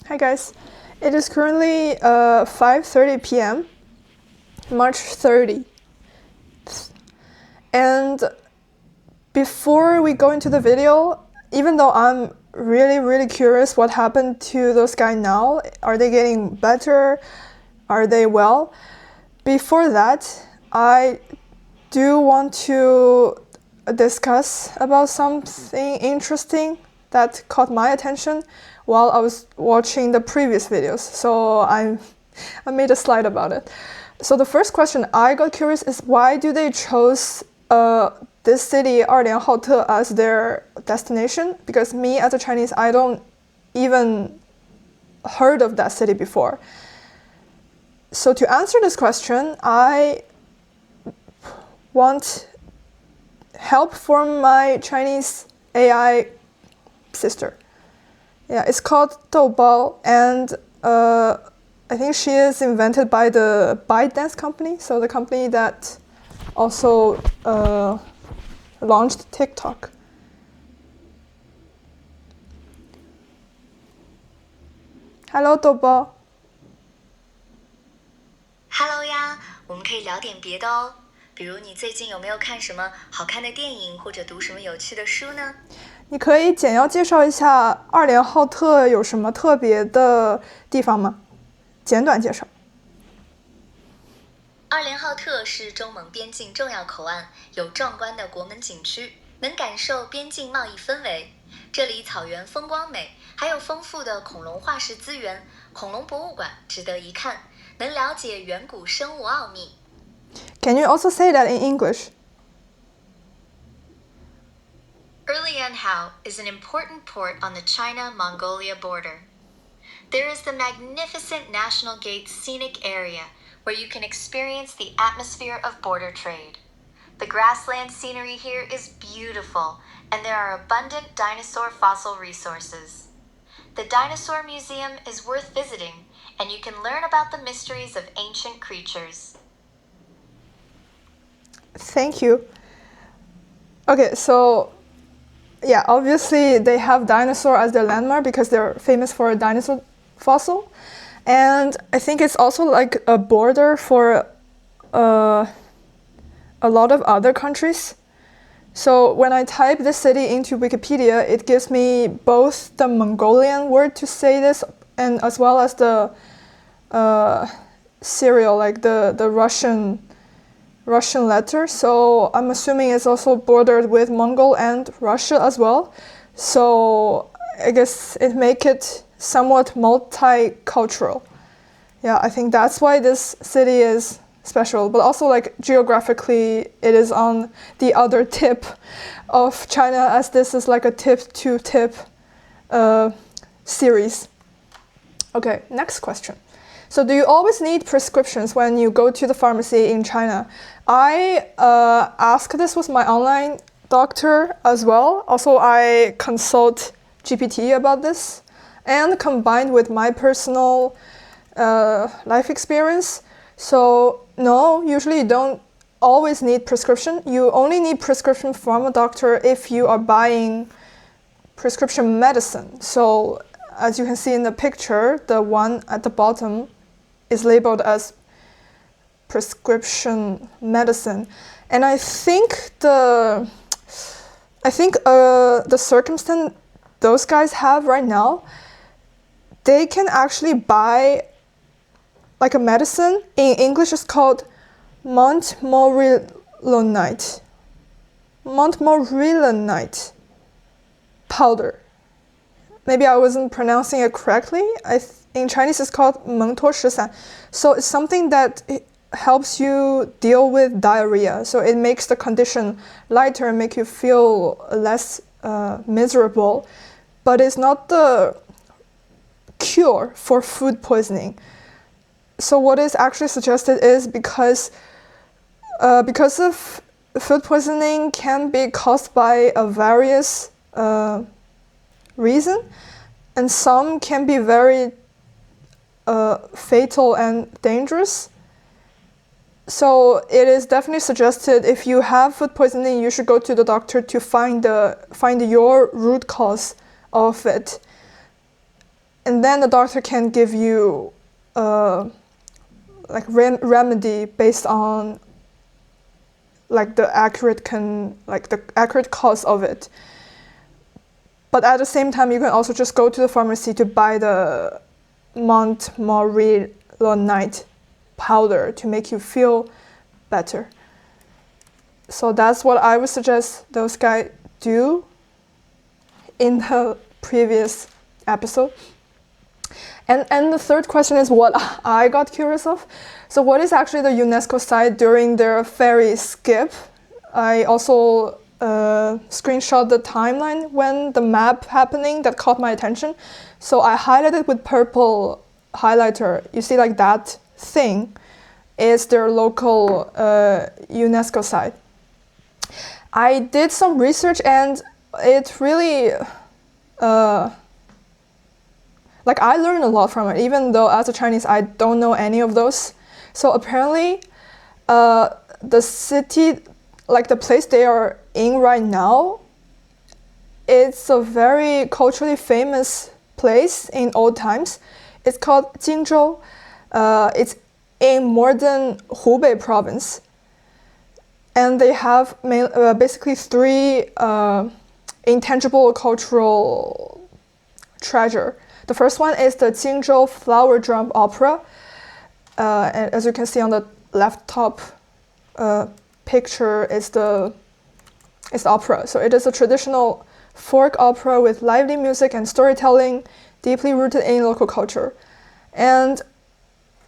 Hi guys, it is currently 5:30 p.m. March 30th, and before we go into the video, even though I'm really curious what happened to those guys now, are they getting better, are they well? Before that, I do want to discuss about something interesting that caught my attention while I was watching the previous videos. So I made a slide about it. So the first question I got curious is why do they chose this city, Erenhot, as their destination? Because me as a Chinese, I don't even heard of that city before. So to answer this question, I want help from my Chinese AI sister. Yeah, it's called Doubao, and I think she is invented by the ByteDance company, so the company that also launched TikTok. Hello, Doubao. Hello 呀，我们可以聊点别的哦。比如你最近有没有看什么好看的电影，或者读什么有趣的书呢？你可以简要介绍一下Erenhot有什么特别的地方吗？简短介绍。Erenhot是中蒙边境重要口岸，有壮观的国门景区，能感受边境贸易氛围。这里草原风光美，还有丰富的恐龙化石资源，恐龙博物馆值得一看，能了解远古生物奥秘。Can you also say that in English? Erenhot is an important port on the China-Mongolia border. There is the magnificent National Gate scenic area where you can experience the atmosphere of border trade. The grassland scenery here is beautiful, and there are abundant dinosaur fossil resources. The Dinosaur Museum is worth visiting, and you can learn about the mysteries of ancient creatures. Thank you. Okay, so yeah, obviously they have dinosaur as their landmark because they're famous for a dinosaur fossil. And I think it's also like a border for a lot of other countries. So when I type this city into Wikipedia, it gives me both the Mongolian word to say this and as well as the serial, like the Russian letter. So I'm assuming it's also bordered with Mongol and Russia as well. So I guess it makes it somewhat multicultural. Yeah, I think that's why this city is special, but also like geographically it is on the other tip of China, as this is like a Tip2Tip series. Okay, next question. So do you always need prescriptions when you go to the pharmacy in China? I asked this with my online doctor as well. Also, I consult GPT about this, and combined with my personal life experience. So no, usually you don't always need prescription. You only need prescription from a doctor if you are buying prescription medicine. So as you can see in the picture, the one at the bottom is labeled as prescription medicine. And I think the circumstance those guys have right now, they can actually buy like a medicine. In English it's called Montmorillonite powder. Maybe I wasn't pronouncing it correctly. In Chinese it's called 蒙脱石散. So it's something that helps you deal with diarrhea. So it makes the condition lighter and make you feel less miserable. But it's not the cure for food poisoning. So what is actually suggested is because of food poisoning can be caused by a various reason, and some can be very fatal and dangerous. So it is definitely suggested if you have food poisoning, you should go to the doctor to find your root cause of it. and then the doctor can give you like remedy based on like the accurate cause of it. But at the same time, you can also just go to the pharmacy to buy the Montmorillonite powder to make you feel better. So that's what I would suggest those guys do in the previous episode. And the third question is what I got curious of. So what is actually the UNESCO site during their ferry skip? I also screenshot the timeline when the map happening that caught my attention. So I highlighted with purple highlighter. You see like that thing is their local UNESCO site. I did some research and it really like I learned a lot from it, even though as a Chinese I don't know any of those. So apparently the city, like the place they are in right now, it's a very culturally famous place in old times. It's called Jingzhou. It's in modern Hubei province. And they have basically three intangible cultural treasure. The first one is the Jingzhou Flower Drum Opera. And as you can see on the left top picture is the opera. So it is a traditional folk opera with lively music and storytelling, deeply rooted in local culture. And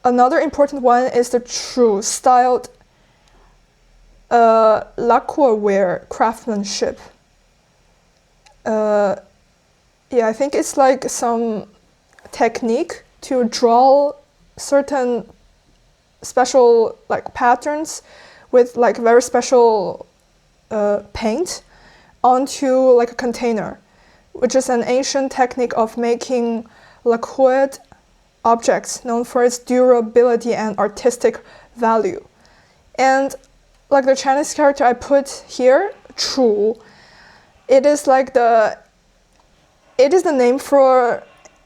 another important one is the true styled lacquerware craftsmanship. Yeah, I think it's like some technique to draw certain special like patterns with like very special paint onto like a container, which is an ancient technique of making lacquered objects known for its durability and artistic value. And like the Chinese character I put here, Chu, it is the name for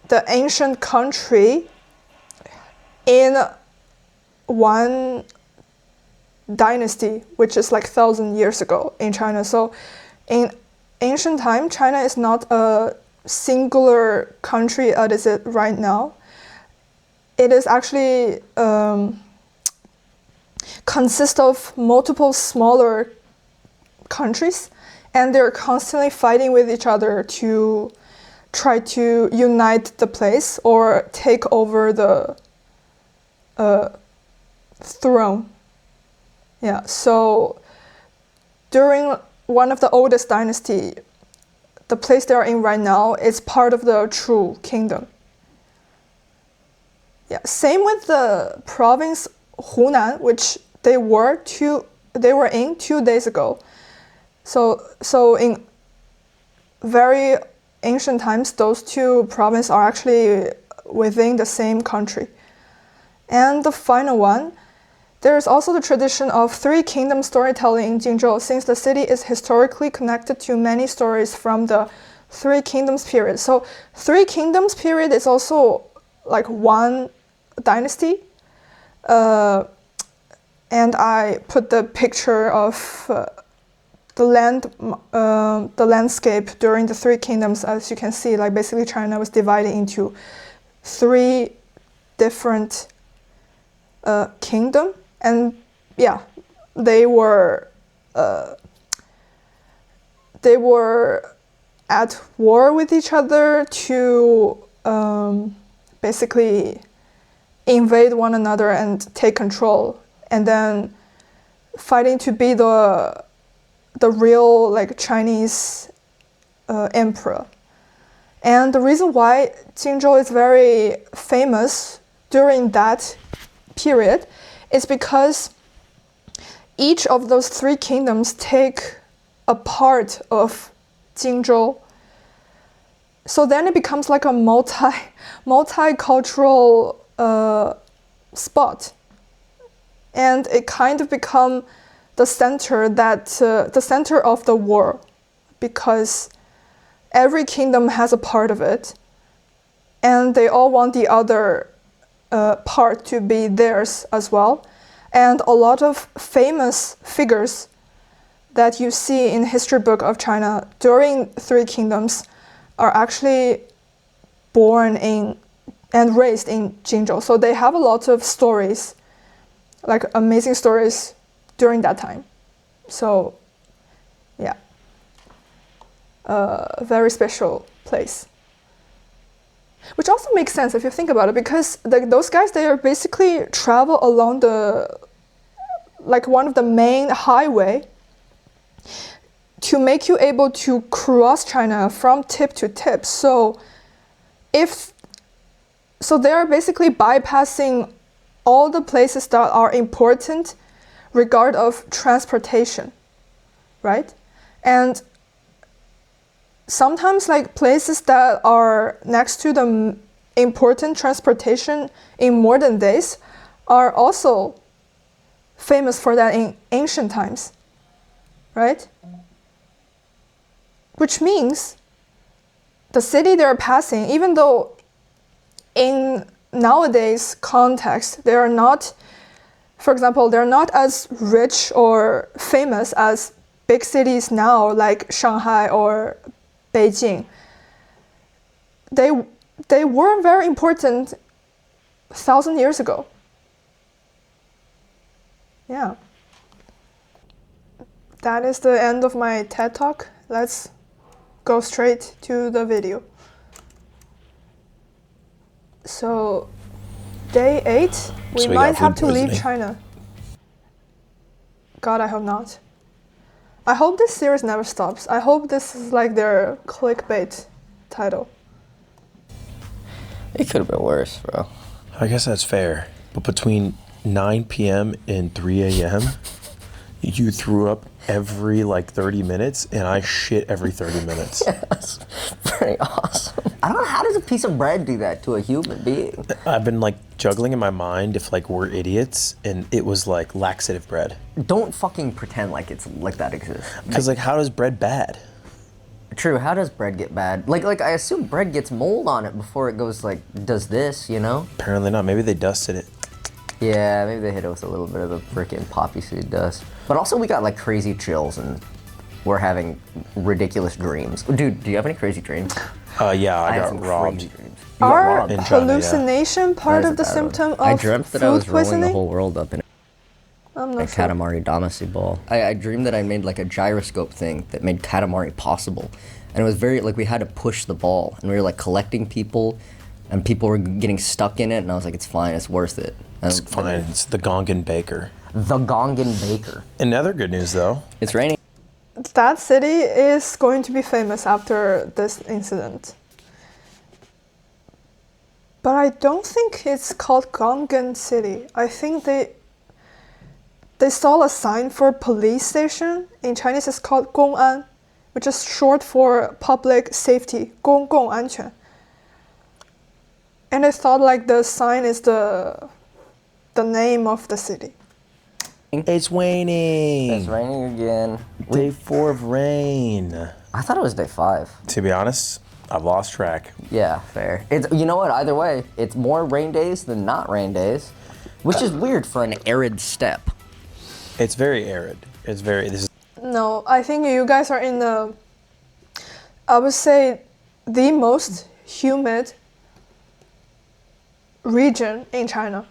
the ancient country in one dynasty, which is like 1,000 years ago in China. So in ancient time, China is not a singular country as it is right now. It is actually consists of multiple smaller countries, and they're constantly fighting with each other to try to unite the place or take over the throne. Yeah, so during one of the oldest dynasty, the place they are in right now is part of the Chu kingdom. Yeah, same with the province Hunan, which they were in 2 days ago. So in very ancient times, those two provinces are actually within the same country. And the final one, there is also the tradition of three kingdom storytelling in Jingzhou, since the city is historically connected to many stories from the Three Kingdoms period. So Three Kingdoms period is also like one dynasty. And I put the picture of the landscape during the Three Kingdoms. As you can see, like basically China was divided into three different kingdom, and yeah, they were at war with each other to basically invade one another and take control, and then fighting to be the real like Chinese emperor. And the reason why Jingzhou is very famous during that period is because each of those three kingdoms take a part of Jingzhou. So then it becomes like a multicultural spot, and it kind of become the center of the war, because every kingdom has a part of it, and they all want the other part to be theirs as well. And a lot of famous figures that you see in history book of China during Three Kingdoms are actually born in and raised in Jingzhou. So they have a lot of stories, like amazing stories during that time. So yeah, a very special place. Which also makes sense if you think about it, because those guys, they are basically travel along one of the main highway to make you able to cross China from tip to tip. So they are basically bypassing all the places that are important regard of transportation, right? And sometimes like places that are next to the important transportation in modern days are also famous for that in ancient times, right? Which means the city they're passing, even though in nowadays context, they are not, for example, they're not as rich or famous as big cities now, like Shanghai or Beijing. They were very important 1,000 years ago. Yeah. That is the end of my TED Talk. Let's go straight to the video. So, day 8, we might have to leave China. God, I hope not. I hope this series never stops. I hope this is like their clickbait title. It could have been worse, bro. I guess that's fair. But between 9 p.m. and 3 a.m., you threw up every 30 minutes, and I shit every 30 minutes. Yes, pretty awesome. I don't know, how does a piece of bread do that to a human being? I've been juggling in my mind if we're idiots, and it was laxative bread. Don't fucking pretend like that exists. Because how does bread bad? True, how does bread get bad? I assume bread gets mold on it before it goes does this, you know? Apparently not. Maybe they dusted it. Yeah, maybe they hit it with a little bit of the frickin' poppy seed dust. But also we got crazy chills and we're having ridiculous dreams. Dude, do you have any crazy dreams? Yeah, I had got some robbed. crazy dreams. Are In China, hallucination part of the symptom of I dreamt that I was food rolling the poisoning? whole world up in I'm a not sure. Katamari Damacy ball. I dreamed that I made a gyroscope thing that made Katamari possible. And it was very, we had to push the ball. And we were collecting people, and people were getting stuck in it. And I was like, it's fine, it's worth it. It's fine, it's the Gongan Baker. The Gongan Baker. And other good news, though. It's raining. That city is going to be famous after this incident. But I don't think it's called Gongan City. I think they saw a sign for police station. In Chinese, it's called 公安, which is short for public safety, 公共安全. And I thought the sign is the name of the city. It's raining. It's raining again. Day 4 of rain. I thought it was day 5. To be honest, I've lost track. Yeah, fair. You know what? Either way, it's more rain days than not rain days, which is weird for an arid steppe. It's very arid. No, I think you guys are in I would say, the most humid region in China.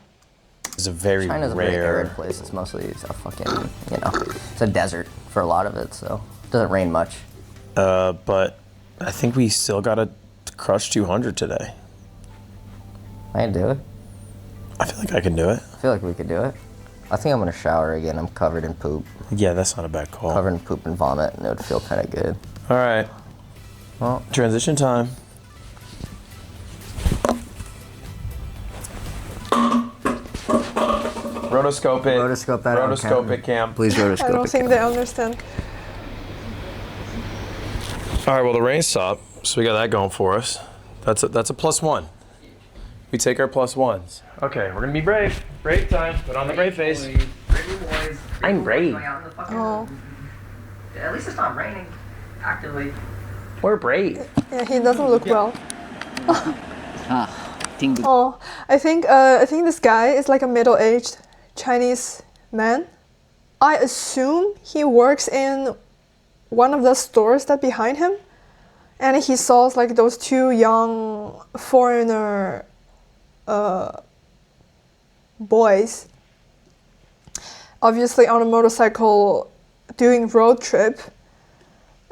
It's a very China's a rare. very arid place. It's mostly a fucking, it's a desert for a lot of it, so it doesn't rain much. But I think we still gotta crush 200 today. I can do it. I feel like I can do it. I feel like we could do it. I think I'm gonna shower again. I'm covered in poop. Yeah, that's not a bad call. Covered in poop and vomit, and it would feel kind of good. All right. Well, Transition time. Rotoscope it. Rotoscope that. Rotoscope it, Cam. Please rotoscope I don't it, think Cam. they understand. All right. Well, the rain stopped, so we got that going for us. That's a +1. We take our +1s. Okay, we're gonna be brave. Brave time. Put on the brave face. I'm brave. Oh, At least it's not raining actively. We're brave. yeah, he doesn't look well. Oh, I think this guy is like a middle-aged Chinese man. I assume he works in one of the stores that behind him, and he saw like those two young foreigner boys, obviously on a motorcycle doing road trip,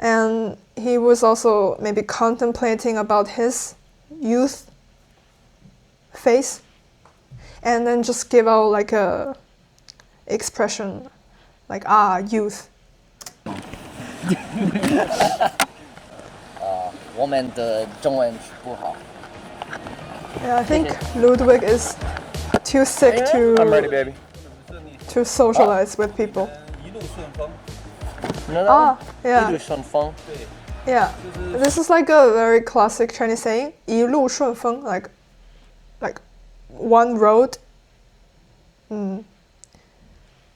and he was also maybe contemplating about his youth face, and then just give out like a expression like youth. 我们的中文不好。 Yeah, I think Ludwig is too sick I'm ready, to baby. socialize with people. 一路顺风。一路顺风。 Yeah, this is like a very classic Chinese saying, 一路顺风, like one road,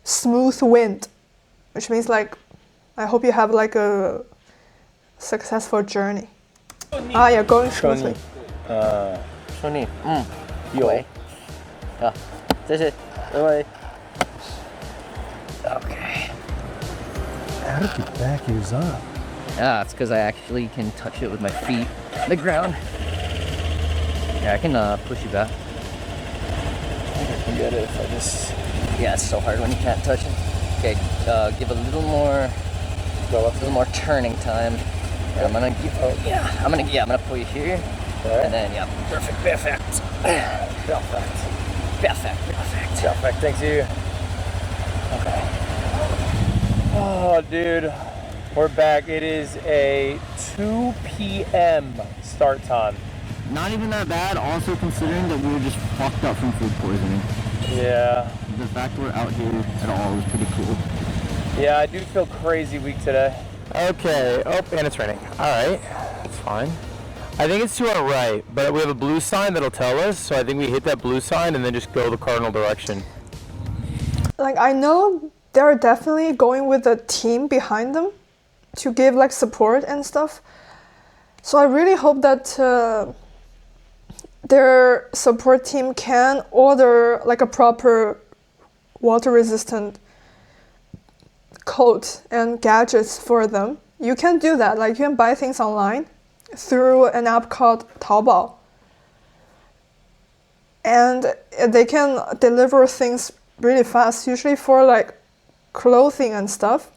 smooth wind, which means like, I hope you have like a successful journey. Yeah, going smoothly. 顺利。有。这是各位。Okay. How did your back yours up? It's because I actually can touch it with my feet on the ground. Yeah, I can push you back. I think I can get it if I just... Yeah, it's so hard when you can't touch it. Okay, give a little more turning time. Yeah, I'm gonna put you here. Right. And then, yeah, perfect. Perfect. Thanks you. Okay. Oh, dude. We're back. It is a 2 p.m. start time. Not even that bad, also considering that we were just fucked up from food poisoning. Yeah. The fact we're out here at all is pretty cool. Yeah, I do feel crazy weak today. Okay. Oh, and it's raining. All right. That's fine. I think it's to our right, but we have a blue sign that'll tell us, so I think we hit that blue sign and then just go the cardinal direction. Like, I know they're definitely going with a team behind them to give like support and stuff. So I really hope that their support team can order like a proper water resistant coat and gadgets for them. You can do that, like you can buy things online through an app called Taobao. And they can deliver things really fast, usually for like clothing and stuff.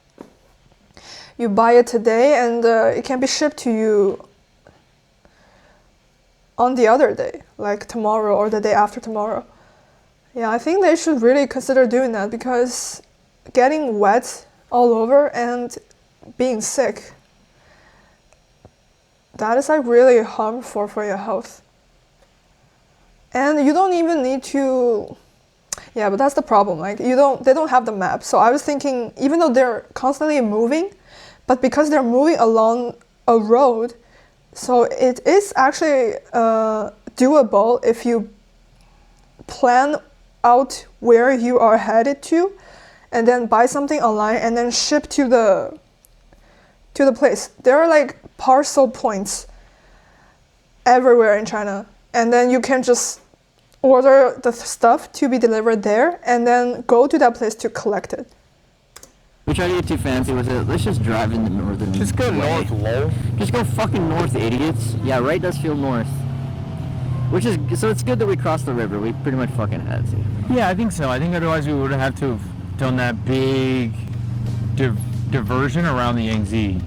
You buy it today and it can be shipped to you on the other day, like tomorrow or the day after tomorrow. Yeah, I think they should really consider doing that because getting wet all over and being sick, that is like really harmful for your health. And you don't even need to, yeah, but that's the problem. Like they don't have the map. So I was thinking, even though they're constantly moving, but because they're moving along a road, so it is actually doable if you plan out where you are headed to, and then buy something online and then ship to the place. There are like parcel points everywhere in China, and then you can just order the stuff to be delivered there and then go to that place to collect it. We try to get too fancy with it. Let's just drive in the northern Just go way. north, lol. Just go fucking north, idiots. Yeah, right does feel north. Which is, so it's good that we crossed the river. We pretty much fucking had to. Yeah, I think so. I think otherwise we would have to have done that big diversion around the Yangtze.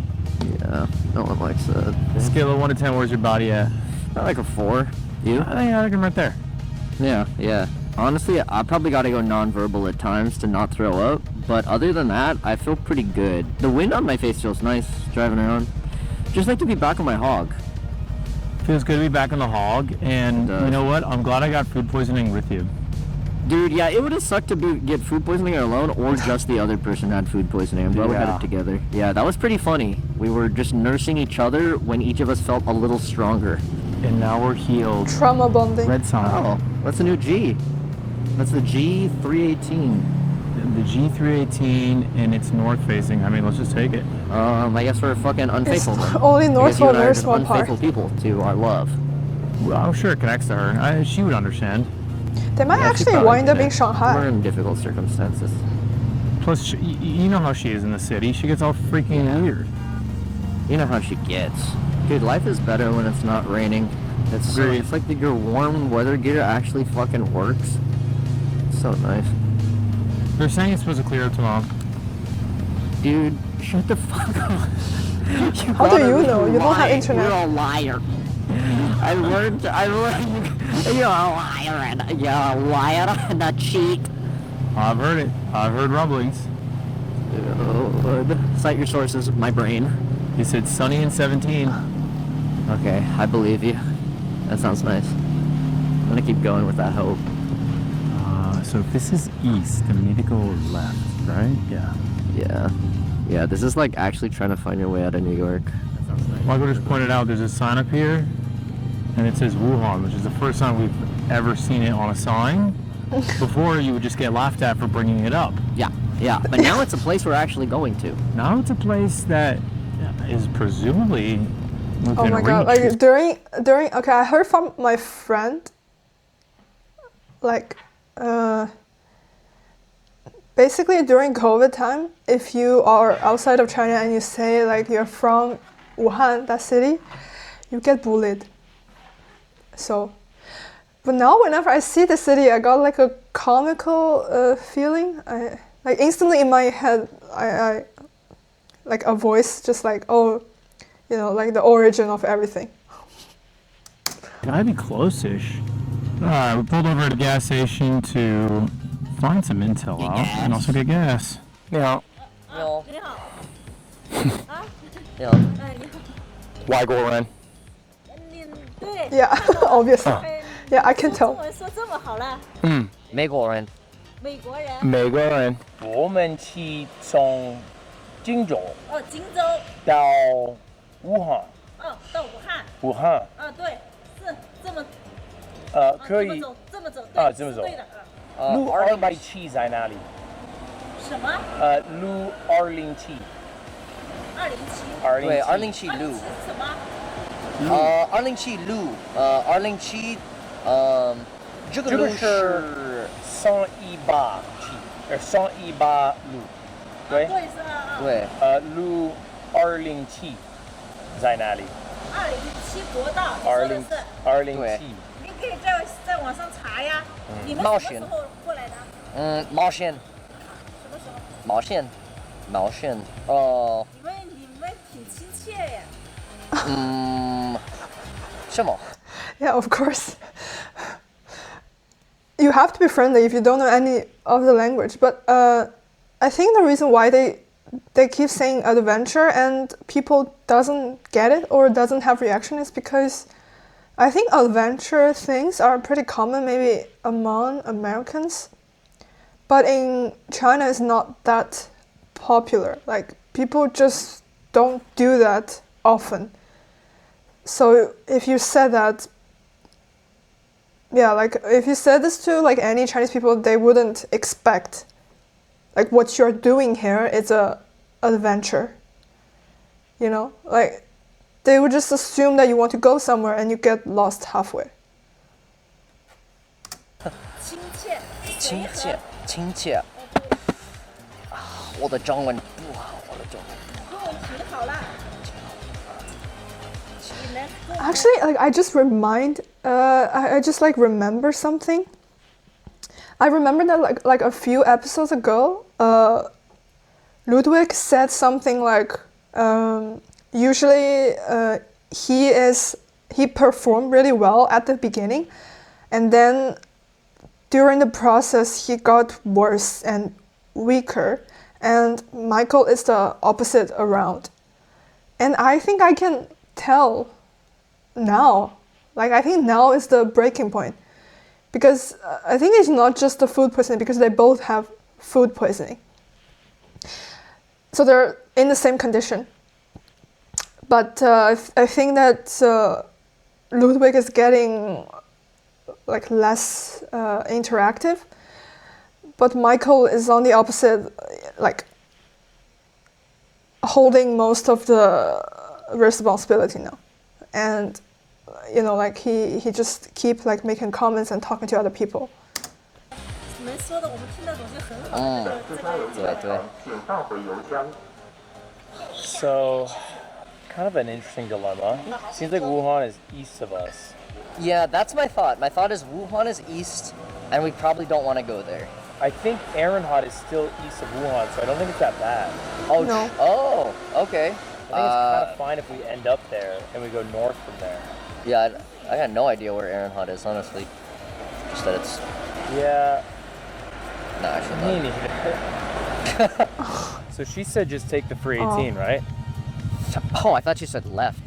Yeah, no one likes that. Scale of 1 to 10, where's your body at? Not like a 4. You? I think I'm right there. Yeah. Honestly, I probably gotta go non-verbal at times to not throw up. But other than that, I feel pretty good. The wind on my face feels nice driving around. Just like to be back on my hog. Feels good to be back on the hog, and you know what? I'm glad I got food poisoning with you. Dude, yeah, it would have sucked to get food poisoning alone, or just the other person had food poisoning. I'm glad we had it together. Yeah, that was pretty funny. We were just nursing each other when each of us felt a little stronger. And now we're healed. Trauma bonding. Red sign. Oh, that's a new G. That's the G318. The G318, and it's north facing. I mean, let's just take it. I guess we're fucking unfaithful then. Only I guess north you or and I are very just small part. unfaithful people to our love. Well, I'm sure it connects to her. She would understand. They might Yeah, she actually probably wind up get in it. Shanghai. We're in difficult circumstances. Plus, you know how she is in the city. She gets all freaking weird. You know how she gets. Dude, life is better when it's not raining. Agreed. It's like your warm weather gear actually fucking works. It's so nice. They're saying it's supposed to clear up tomorrow. Dude, shut the fuck up. How do you know? You don't have internet. You're a liar. I learned, you're a liar and a cheat. I've heard it. I've heard rumblings. Cite your sources, my brain. He said sunny and 17. Okay, I believe you. That sounds nice. I'm gonna keep going with that hope. So if this is east, then we need to go left, right? Yeah. Yeah, this is like actually trying to find your way out of New York. That sounds nice. Michael just pointed out there's a sign up here, and it says Wuhan, which is the first time we've ever seen it on a sign. Before, you would just get laughed at for bringing it up. Yeah, but now it's a place we're actually going to. Now it's a place that is presumably within Oh my god! reach. Like during okay, I heard from my friend. Like, basically during COVID time, if you are outside of China and you say like you're from Wuhan, that city, you get bullied. So, but now whenever I see the city, I got like a comical feeling. I like instantly in my head, I like a voice just like, oh, you know, like the origin of everything. Gotta be close-ish. Alright, we pulled over at a gas station to find some intel out and also get gas. Yeah. No. 哎， Why go around? 你对 Yeah, obviously. 哎 Yeah, I can 说 tell. 中文说这么好了，美国人。美国人美国人。我们去从荆州哦，荆州到武汉。哦，到武汉武汉。啊，对，是这么可以。这么走，啊，对，这么走是对的，路207在哪里？什么路207。 207？对，207路。什么？ 207路，207，这个路是318期，318路，对。对是啊，对，路207在哪里207国道，你说的是， ？207。你可以在网上查呀。你们冒险什么时候过来的？毛线，什么时候？毛线，你们挺亲切呀。什么？ Yeah, of course. You have to be friendly if you don't know any of the language. But I think the reason why they keep saying adventure and people doesn't get it or doesn't have reaction is because I think adventure things are pretty common maybe among Americans. But in China it's not that popular. Like people just don't do that often. So if you said that, yeah, like if you said this to like any Chinese people, they wouldn't expect like what you're doing here is a adventure. You know, like they would just assume that you want to go somewhere and you get lost halfway. 亲切，亲切，亲切。我的中文不好，我的中文。中文挺好啦。你能跟我 Actually, like I just I just like remember something. I remember that like a few episodes ago, Ludwig said something like, usually he performed really well at the beginning, and then during the process he got worse and weaker, and Michael is the opposite around. And I think I can tell now. Like I think now is the breaking point. Because I think it's not just the food poisoning because they both have food poisoning. So they're in the same condition. But I think that Ludwig is getting like less interactive. But Michael is on the opposite, like holding most of the responsibility now. And you know, like he just keep like making comments and talking to other people. 你们说的我们听得懂就很好。这个 So, kind of an interesting dilemma. Seems like Wuhan is east of us. Yeah, that's my thought. My thought is Wuhan is east, and we probably don't want to go there. I think Erenhot is still east of Wuhan, so I don't think it's that bad. Oh, No. Oh, okay. I think it's kind of fine if we end up there and we go north from there. Yeah, I got no idea where Erenhot is, honestly. Just that it's... Yeah, No, actually me not. neither. So she said just take the 318, right? Oh, I thought you said left.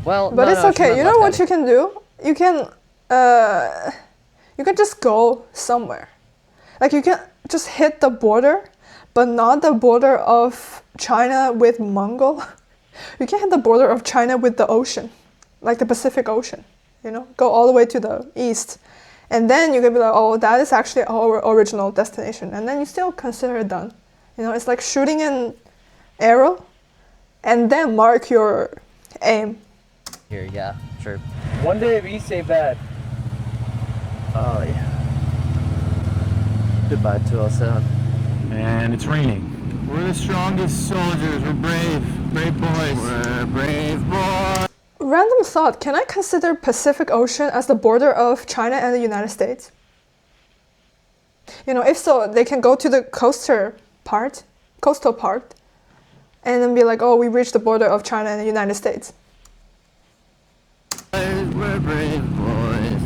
Well, But no, it's no, she okay. meant You know left, what I you can do? You can just go somewhere. Like you can just hit the border, but not the border of China with Mongol. You can hit the border of China with the ocean, like the Pacific Ocean. You know, go all the way to the east, and then you can be like, oh, that is actually our original destination, and then you still consider it done. You know, it's like shooting an arrow, and then mark your aim. Here, yeah, sure. One day of east ain't bad. Oh, yeah. Goodbye, 207. And it's raining. We're the strongest soldiers. We're brave. Brave boys. We're brave boys. Random thought, can I consider Pacific Ocean as the border of China and the United States? You know, if so, they can go to the coastal part, and then be like, oh, we reached the border of China and the United States. We're brave boys.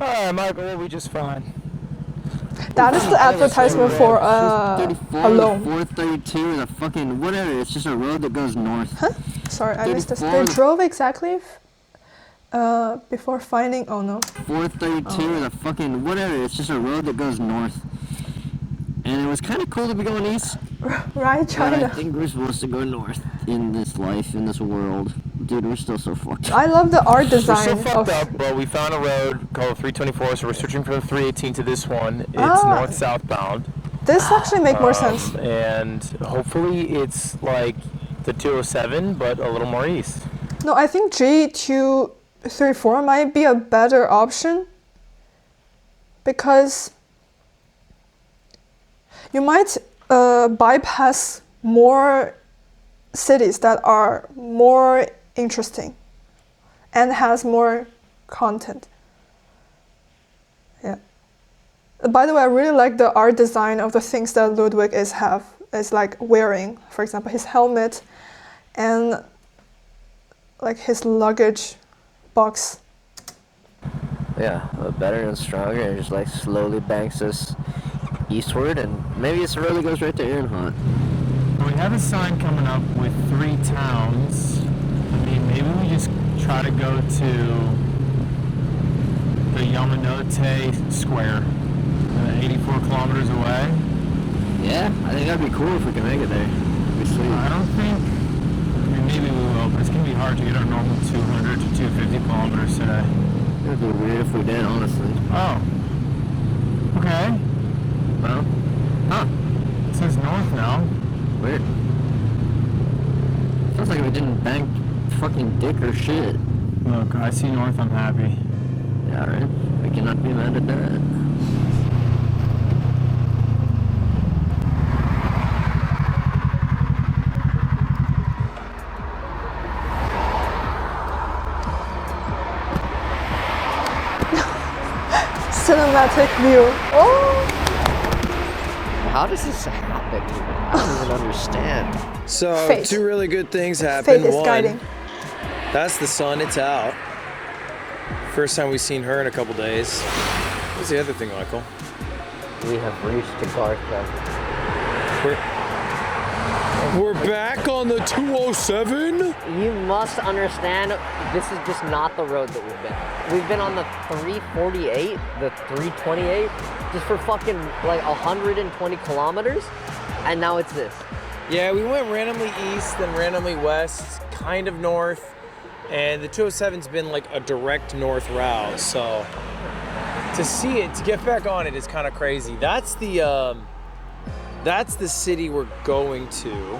Alright, Michael, we'll be just fine. That is the advertisement for a loan. 432 the fucking whatever. It's just a road that goes north. Huh? Sorry, I missed this. They 34. drove exactly before finding, oh no. 432 the fucking whatever. It's just a road that goes north. And it was kind of cool to be going east. Right, But I China. think we're supposed to go north in this life, in this world. Dude, we're still so fucked up. I love the art We're design so fucked of up, but we found a road called 324, so we're switching from the 318 to this one. It's Ah. north-southbound. this actually make more sense. And hopefully it's like the 207, but a little more east. No, I think G234 might be a better option because you might bypass more cities that are more interesting and has more content. Yeah. By the way, I really like the art design of the things that Ludwig is like wearing. For example, his helmet and like his luggage box. Yeah, but better and stronger, and just like slowly banks us eastward, and maybe it's the road that goes right to Erenhot. We have a sign coming up with 3 towns. I mean, maybe we just try to go to the Yamanote Square, 84 kilometers away. Yeah, I think that'd be cool if we can make it there. It'd be sweet. I don't think, I mean, maybe we will, but it's going to be hard to get our normal 200 to 250 kilometers today. It'd be weird if we did, honestly. Oh. Okay. Well, huh, It says north now. weird. Sounds like we didn't bank fucking dick or shit. Look, I see north, I'm happy. Yeah, right? We cannot be mad at that. Cinematic view. Oh, How does this happen? I don't even understand. So Fate. 2 really good things fate happened. is One, guiding. that's the sun. It's out. First time we've seen her in a couple days. What's the other thing, Michael? We have reached Jakarta. We're back on the 207. You must understand, this is just not the road that we've been. We've been on the 348, the 328, just for fucking like 120 kilometers, and now it's this. Yeah, we went randomly east, then randomly west, kind of north, and the 207's been like a direct north route. So to see it, to get back on it is kind of crazy. That's the city we're going to.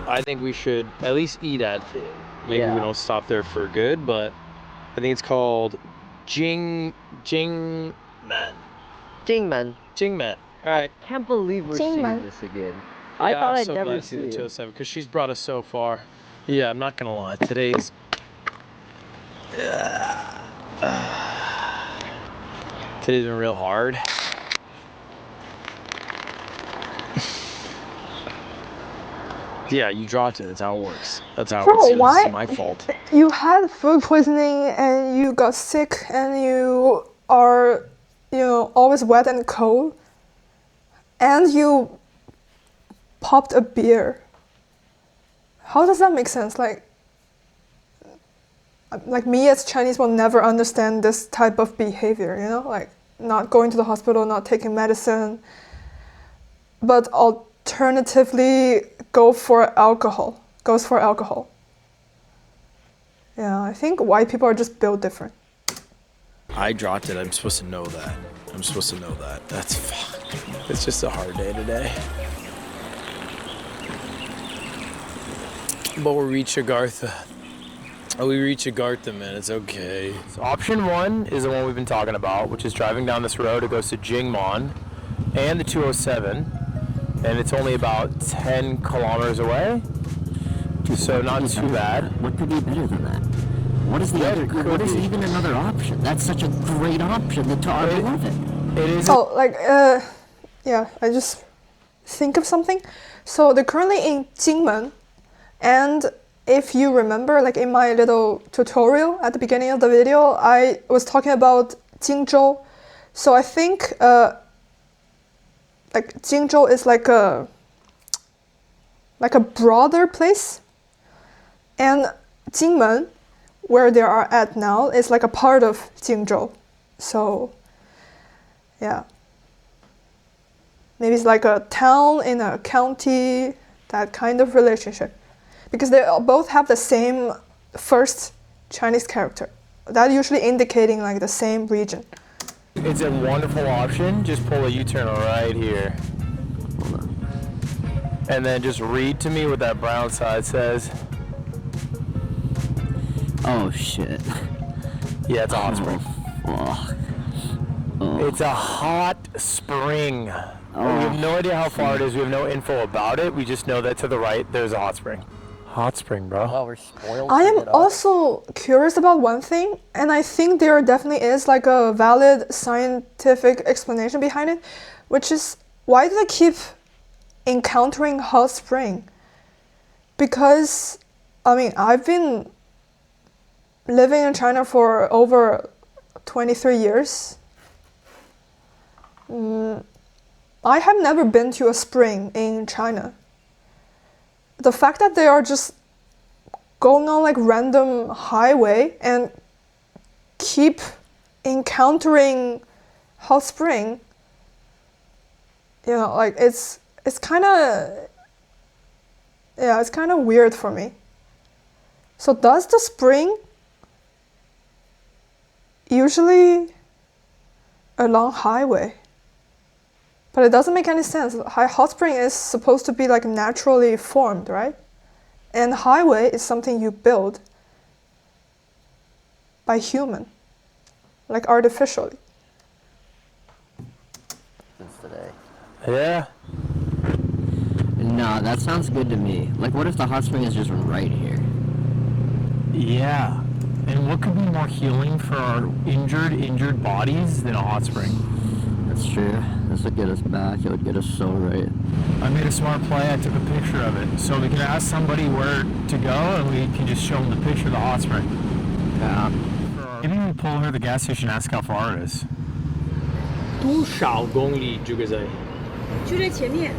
I think we should at least eat at it. Maybe Yeah. we don't stop there for good, but I think it's called Jingmen. Jingmen. Jingmen. All right. Can't believe we're seeing Jingmen. this again. Yeah, I thought I'm I'd so never glad to see see the it. 207 because she's brought us so far. Yeah, I'm not gonna lie. Today's been real hard. Yeah, you dropped it. That's how it works. That's how it Bro, works. This why? is my fault. You had food poisoning and you got sick and you are, always wet and cold. And you popped a beer. How does that make sense? Like me as Chinese will never understand this type of behavior, like not going to the hospital, not taking medicine, but alternatively goes for alcohol. Yeah, I think white people are just built different. I dropped it. I'm supposed to know that. That's fuck. It's just a hard day today. But we reach Agartha. Man. It's okay. So option 1 is the one we've been talking about, which is driving down this road. It goes to Jingmen and the 207, and it's only about 10 kilometers away. So not too bad. What could be better than that? What is What is even another option? That's such a great option. I love it. It is. Oh, yeah, I just think of something. So they're currently in Jingmen, and if you remember, like in my little tutorial at the beginning of the video, I was talking about Jingzhou. So I think like Jingzhou is like a broader place, and Jingmen, where they are at now, is like a part of Jingzhou. So yeah, maybe it's like a town in a county, that kind of relationship. Because they both have the same first Chinese character. That usually indicating like the same region. It's a wonderful option. Just pull a U-turn right here. And then just read to me what that brown side says. Oh shit. Yeah, it's a hot spring. Fuck. It's a hot spring. We have no idea how far it is. We have no info about it. We just know that to the right, there's a hot spring. Hot spring, bro. Wow, we're spoiled. I am also curious about one thing, and I think there definitely is like a valid scientific explanation behind it, which is why do they keep encountering hot spring? Because, I mean, I've been living in China for over 23 years. I have never been to a spring in China. The fact that they are just going on like random highway and keep encountering hot spring, like it's kind of weird for me. So does the spring usually along highway? But it doesn't make any sense. Hot spring is supposed to be like naturally formed, right? And highway is something you build by human, like artificially. Since today. Yeah. No, that sounds good to me. Like, what if the hot spring is just right here? Yeah. And what could be more healing for our injured bodies than a hot spring? That's true. This would get us back. It would get us so right. I made a smart play. I took a picture of it. So we can ask somebody where to go, and we can just show them the picture of the hot spring. Yeah. Maybe we pull her to the gas station and ask how far it is. 多少公里这个在？就在前面，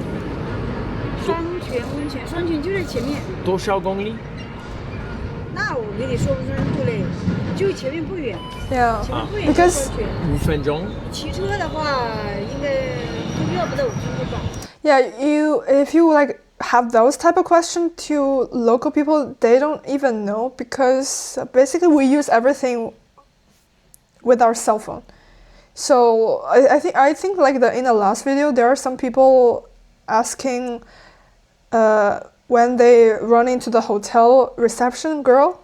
双泉就在前面。多少公里？那我跟你说不上路嘞，就前面不远， Yeah, 前面不远就 because 双泉。 5分钟。骑车的话，应该都要不到5分钟吧。 yeah, if you like have those type of question to local people, they don't even know because basically we use everything with our cell phone. So I think like in the last video there are some people asking when they run into the hotel reception girl,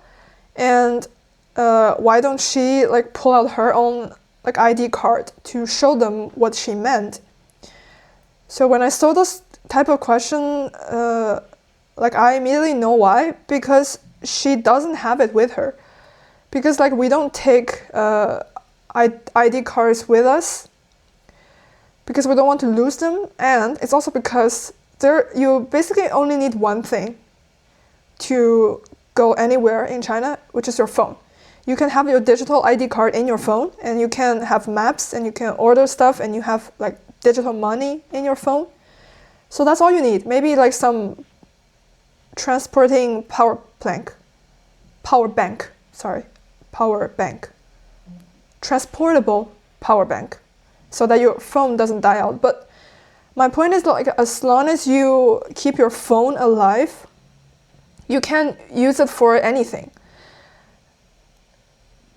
and why don't she like pull out her own like ID card to show them what she meant? So when I saw this type of question, like I immediately know why, because she doesn't have it with her. Because like we don't take ID cards with us because we don't want to lose them, and it's also because you basically only need one thing to go anywhere in China, which is your phone. You can have your digital ID card in your phone, and you can have maps, and you can order stuff, and you have like digital money in your phone. So that's all you need. Maybe like some transporting power bank. Transportable power bank, so that your phone doesn't die out. But my point is, like, as long as you keep your phone alive, you can use it for anything.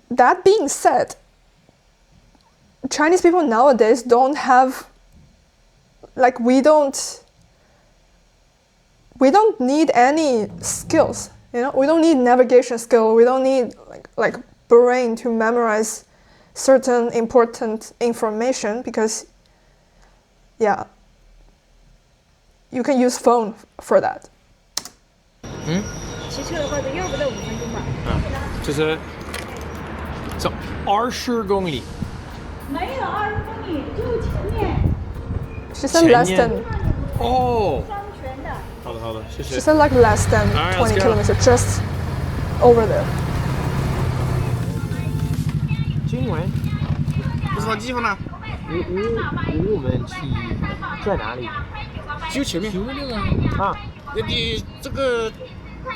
That being said, Chinese people nowadays don't have, like, we don't need any skills, you know? We don't need navigation skill. We don't need like brain to memorize certain important information, because yeah, you can use phone for that. 骑车的话得要不到5分钟吧。就是走20公里。没有20公里，就前面。 She said less than. 哦。双泉的。好的好的，谢 She 谢。 said like less than Alright, 20 let's go. kilometers, just over there. 今晚不知道地方呢？我们去在哪里？就前面。啊，你这个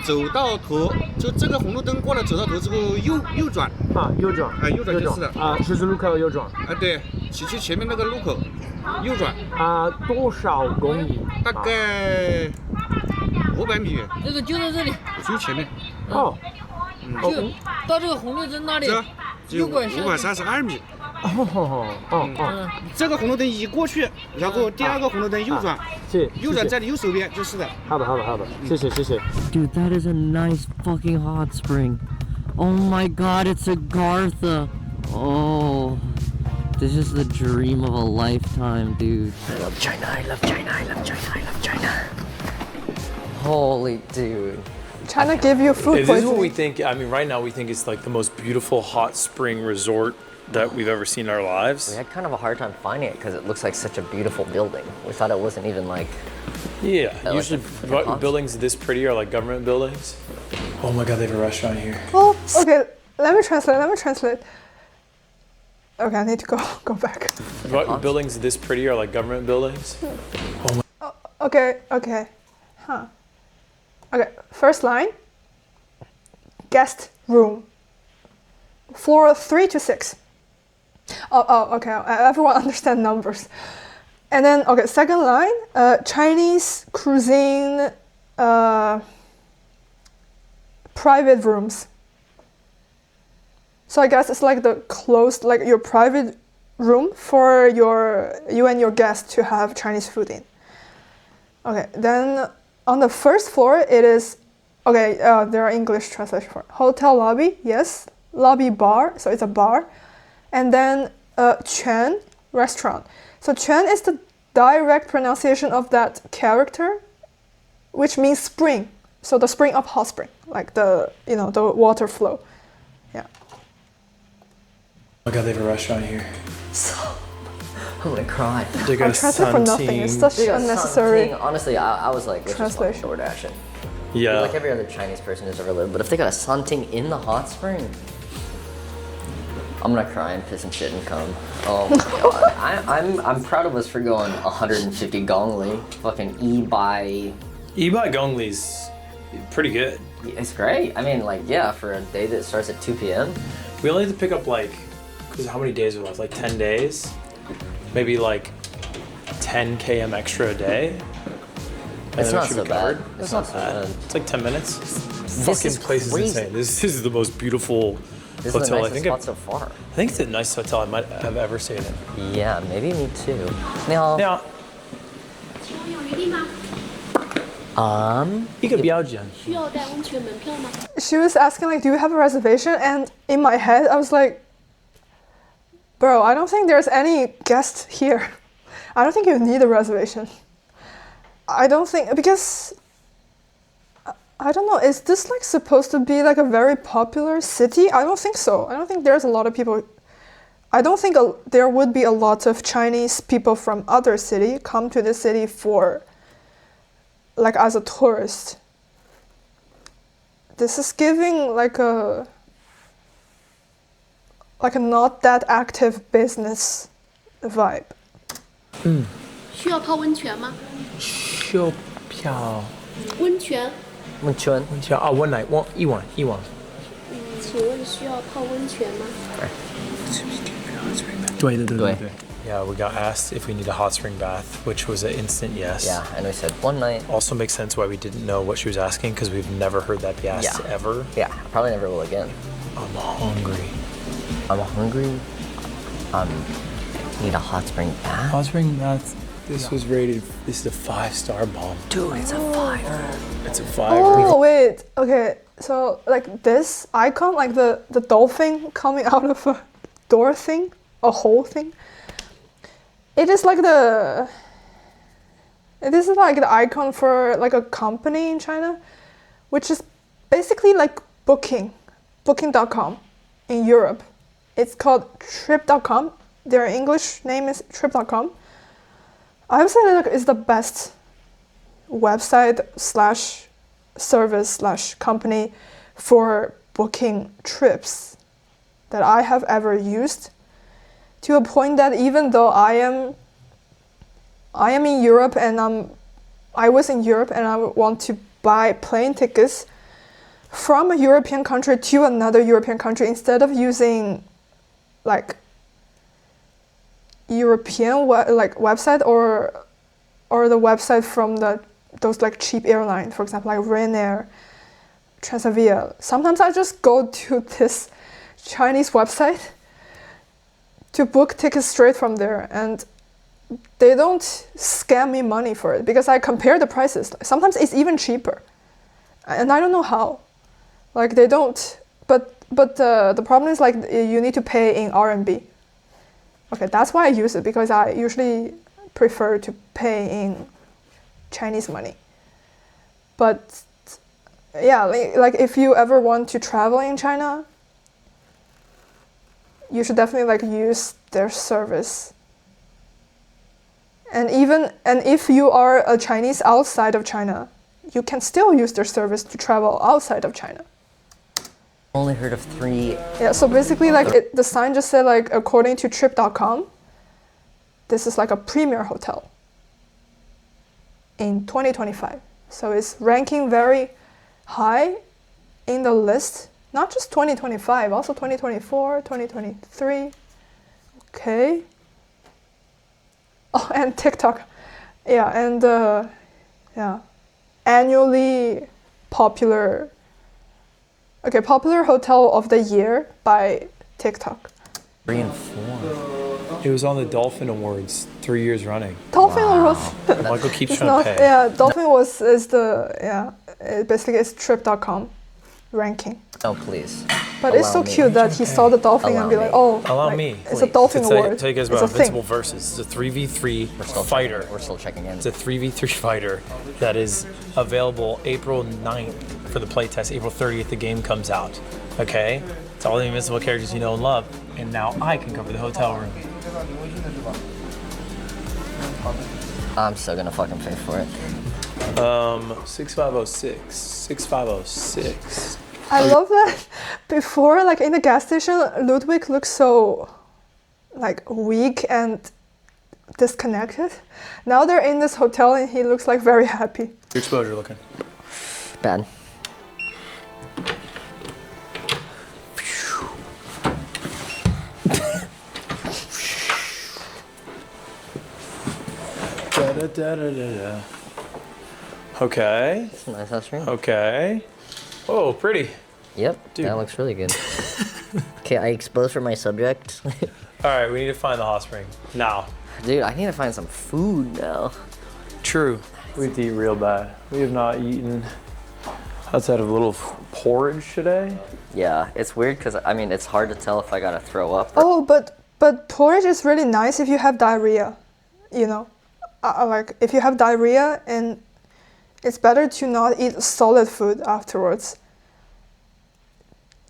走到头，就这个红绿灯过了，走到头之后右转。啊，右转。右转就是的。啊，十字路口右转。啊，对，骑去前面那个路口，右转。啊，多少公里？大概500米远。这个就在这里，就前面。哦。就到这个红绿灯那里，只有532米。这个红绿灯一过去，然后第二个红绿灯右转，右转在你右手边就是的。好的，谢谢。 Dude, that is a nice fucking hot spring. Oh my god, it's Agartha. Oh, this is the dream of a lifetime, dude. I love China, I love China, I love China, I love China. Holy dude. China give you food This is what poisoning. we think. I mean, right now we think it's like the most beautiful hot spring resort that we've ever seen in our lives. We had kind of a hard time finding it because it looks like such a beautiful building. We thought it wasn't even like... Yeah, like usually buildings this pretty are like government buildings. Oh my god, they have a restaurant here. Oh, okay. Let me translate. Okay, I need to go back. Buildings this pretty are like government buildings. Okay. Huh. Okay, first line. Guest room. Floor 3 to 6. Oh, okay. Everyone understand numbers. And then, okay, second line. Chinese cuisine. Private rooms. So I guess it's like the closed, like your private room for you and your guests to have Chinese food in. Okay, then on the first floor it is, okay, there are English translation for it. Hotel lobby, yes, lobby bar, so it's a bar, and then Quan restaurant. So Quan is the direct pronunciation of that character, which means spring. So the spring of hot spring, like the the water flow. Yeah. Oh my god, they have a restaurant here. I'm gonna cry. They got I translate for nothing. It's such unnecessary. Honestly, I was like, let's just fucking translation. DoorDash it. Yeah. Like every other Chinese person who's ever lived. But if they got a santing in the hot spring, I'm gonna cry and piss and shit and come. Oh my god. I'm proud of us for going 150 gongli. Fucking e-buy. E-Buy Gongli's pretty good. It's great. I mean, like, yeah, for a day that starts at 2 p.m. We only have to pick up like, because how many days are left? Like 10 days? Maybe like 10 km extra a day? And It's then we not should so be bad. covered. It's not so bad. It's like 10 minutes. This Fucking is place is crazy. insane. This is the most beautiful This hotel is the I nicest think spot so far. I think it's the nicest hotel I might have ever stayed in. Yeah, maybe me too. 你好。 Now, 一个标准。需要带温泉门票吗？ She was asking like, do you have a reservation? And in my head, I was like, bro, I don't think there's any guest here. I don't think you need a reservation. I don't think, because I don't know, is this like supposed to be like a very popular city? I don't think so. I don't think there's a lot of people. I don't think there would be a lot of Chinese people from other city come to the city for like as a tourist. This is giving like a not that active business vibe. 需要泡温泉吗？秀票温泉，温泉。温泉啊，one night，一晚。请问需要泡温泉吗？对。 Yeah, we got asked if we need a hot spring bath, which was an instant yes. Yeah, and we said one night. Also makes sense why we didn't know what she was asking because we've never heard that be asked ever. Yeah, probably never will again. I'm hungry. Need a hot spring bath. Hot spring bath. This was rated. This is a 5-star bomb. Dude, it's a 5. It's a 5. Oh wait, okay. So like this icon, like the dolphin coming out of a door thing, a hole thing. It is like the icon for like a company in China, which is basically like booking.com in Europe. It's called Trip.com. Their English name is Trip.com. I would say that it's the best website / service / company for booking trips that I have ever used, to a point that even though I am in Europe and I was in Europe and I want to buy plane tickets from a European country to another European country, instead of using like European website or the website from those like cheap airlines, for example, like Ryanair, Transavia. Sometimes I just go to this Chinese website to book tickets straight from there, and they don't scam me money for it because I compare the prices. Sometimes it's even cheaper, and I don't know how. Like they don't, but the problem is like you need to pay in RMB. Okay, that's why I use it, because I usually prefer to pay in Chinese money. But yeah, like if you ever want to travel in China, you should definitely like use their service. And if you are a Chinese outside of China, you can still use their service to travel outside of China. Only heard of 3. Yeah, so basically like the sign just said like, according to Trip.com, this is like a premier hotel in 2025. So it's ranking very high in the list, not just 2025, also 2024, 2023. Okay. Oh, and TikTok. Yeah, and annually popular hotel of the year by TikTok. 3 and 4. It was on the Dolphin Awards 3 years running. Dolphin was Michael keeps it's trying not, to pay. yeah, Dolphin it basically is Trip.com ranking. Oh, please. But it's so Allow me. cute that he saw the dolphin and be Allow like, me. oh, Allow like, me, it's a please. dolphin To award. tell you guys It's about a thing. Invincible Versus. It's a 3v3 We're still fighter. Checking, we're still checking in. It's a 3v3 fighter that is available April 9th for the playtest. April 30th, the game comes out. Okay? It's all the Invincible characters you know and love. And now I can cover the hotel room. I'm still gonna fucking pay for it. 6506. 6506. I love that before, like in the gas station, Ludwig looks so like weak and disconnected. Now they're in this hotel and he looks like very happy. Your exposure looking. Bad. Okay. It's a nice house screen. Okay. Oh, pretty. Yep, Dude. that looks really good. Okay, I exposed for my subject. All right, we need to find the hot spring now. Dude, I need to find some food now. True. We have to eat real bad. We have not eaten outside of a little porridge today. Yeah, it's weird because I mean it's hard to tell if I gotta throw up. Oh, but porridge is really nice if you have diarrhea, you know. Like if you have diarrhea, and it's better to not eat solid food afterwards.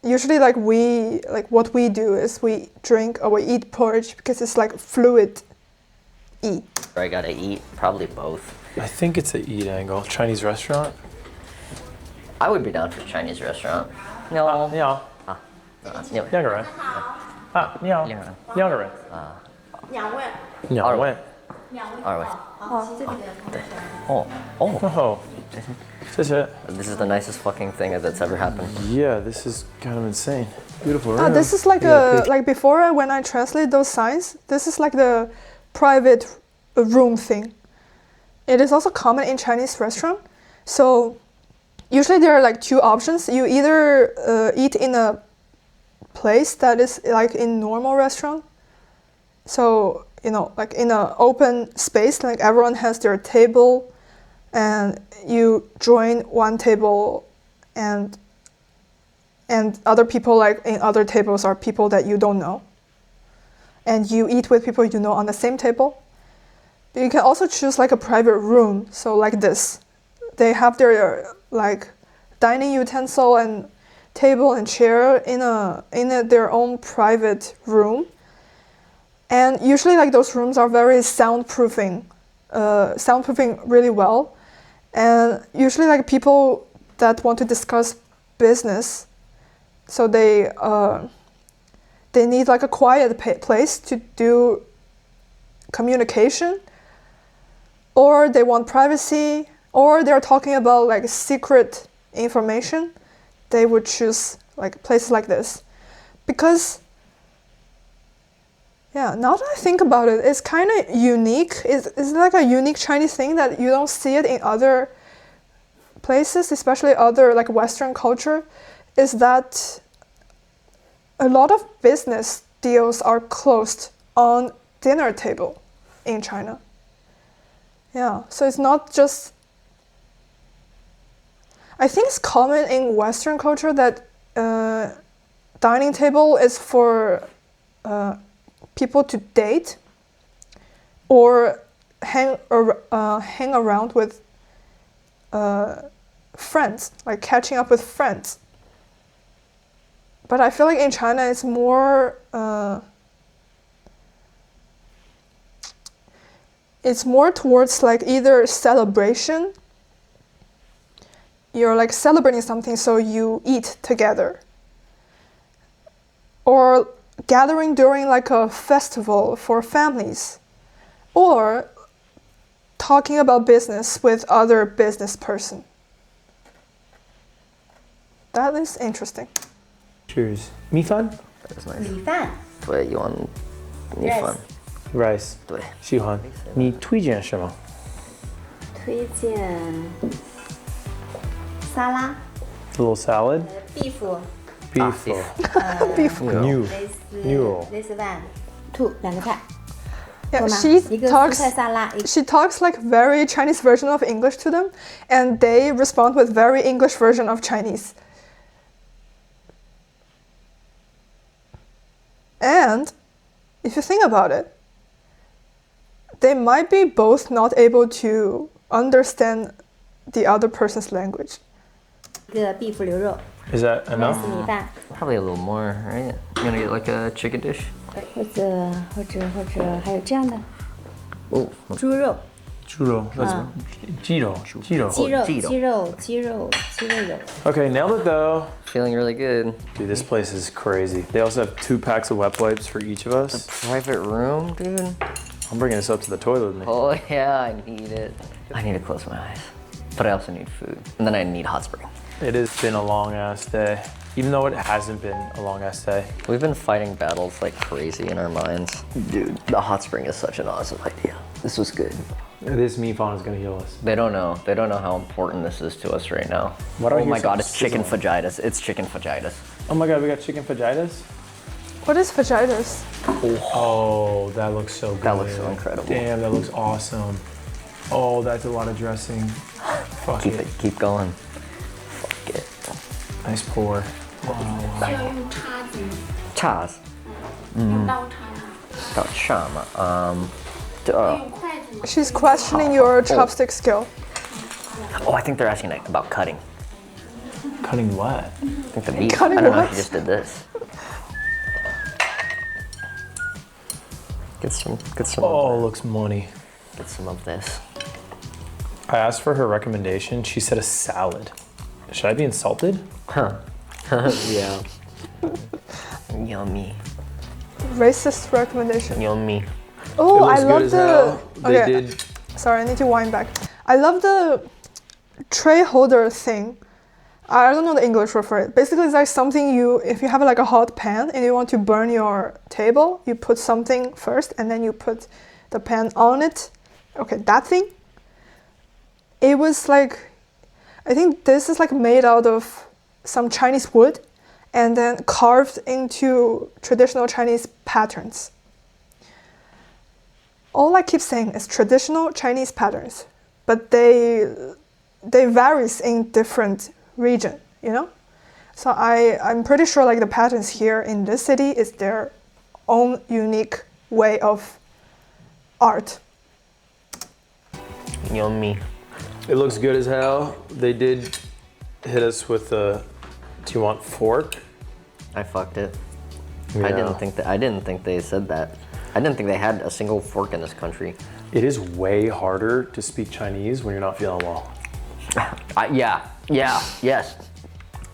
Usually, what we do is we drink or we eat porridge because it's like fluid. Eat. I gotta eat probably both. I think it's the eat angle. Chinese restaurant. I would be down for Chinese restaurant. No. 你好，你两个人。啊，你好，两个人。两位。两位。二位。对。哦。Oh, 谢谢。 This is the nicest fucking thing that's ever happened. Yeah, this is kind of insane. Beautiful room. This is like like before when I translate those signs. This is like the private room thing. It is also common in Chinese restaurant. So usually there are like two options. You either eat in a place that is like in normal restaurant. So, you know, like in an open space, like everyone has their table and you join one table and other people like in other tables are people that you don't know. And you eat with people you know on the same table. But you can also choose like a private room. So like this. They have their like dining utensil and table and chair in their own private room. And usually like those rooms are very soundproofing really well. And usually like people that want to discuss business, so they need like a quiet place to do communication, or they want privacy, or they're talking about like secret information. They would choose like places like this. Because yeah, now that I think about it, it's kind of unique. It's like a unique Chinese thing that you don't see it in other places, especially other like Western culture, is that a lot of business deals are closed on dinner table in China. Yeah, so it's not just, I think it's common in Western culture that dining table is for people to date or hang around with friends, like catching up with friends. But I feel like in China it's more towards like either celebration. You're like celebrating something, so you eat together. Or gathering during like a festival for families. Or talking about business with other business person. That is interesting. Cheers. 米饭 That's nice. 米饭。对，you want 米饭？ rice 对，喜欢。你推荐什么？推荐沙拉 A little salad. beef Beef. Beef. New. 类似 one two 两个菜。 Yeah, 够吗？ she 一个蔬 talks 菜沙拉，一个 she talks like very Chinese version of English to them, and they respond with very English version of Chinese. And if you think about it, they might be both not able to understand the other person's language. 一个 beef 牛肉， Is that 类 enough? 似米饭， Probably a little more, right? You gonna get like a chicken dish? 或者还有这样的 Oh, 猪肉，猪肉. That's 鸡肉. 鸡肉. 鸡肉有。 Okay, nailed it though. feeling really good. Dude, this place is crazy. They also have 2 packs of wet wipes for each of us. Private room, dude. I'm bringing this up to the toilet with me. Oh yeah, I need it. I need to close my eyes. But I also need food. And then I need hot spring. It has been a long ass day. Even though it hasn't been a long ass day. We've been fighting battles like crazy in our minds. Dude, the hot spring is such an awesome idea. This was good. This meatball is gonna heal us. They don't know. They don't know how important this is to us right now. Why do I Oh hear my god, some it's chicken sizzling? fajitas. It's chicken fajitas. Oh my god, we got chicken fajitas? What is fajitas? Oh, that looks so good. That looks so incredible. Damn, that looks awesome. Oh, that's a lot of dressing. Fuck Keep it. it. Keep going. Fuck it. Nice pour. 需要用叉子， Chas. 用刀叉吗？ Got shama. 用筷子吗？ She's questioning your chopstick skill. Oh, I think they're asking like, about cutting. Cutting what? I think the beef. Cutting I don't know what? if you just did this. Get some. Oh, looks money. Get some of this. I asked for her recommendation. She said a salad. Should I be insulted? Huh. Yeah. Yummy. Racist recommendation. Yummy. Oh, It looks I good love as the. hell. They Okay, did. sorry, I need to wind back. I love the tray holder thing. I don't know the English word for it. Basically, it's like something if you have like a hot pan and you want to burn your table, you put something first and then you put the pan on it. Okay, that thing. It was like, I think this is like made out of some Chinese wood and then carved into traditional Chinese patterns. All I keep saying is traditional Chinese patterns, but they varies in different region, you know? So I'm pretty sure like the patterns here in this city is their own unique way of art. Yummy. It looks good as hell. They did hit us with a, do you want fork? I fucked it. Yeah. I didn't think they said that. I didn't think they had a single fork in this country. It is way harder to speak Chinese when you're not feeling well. Yes.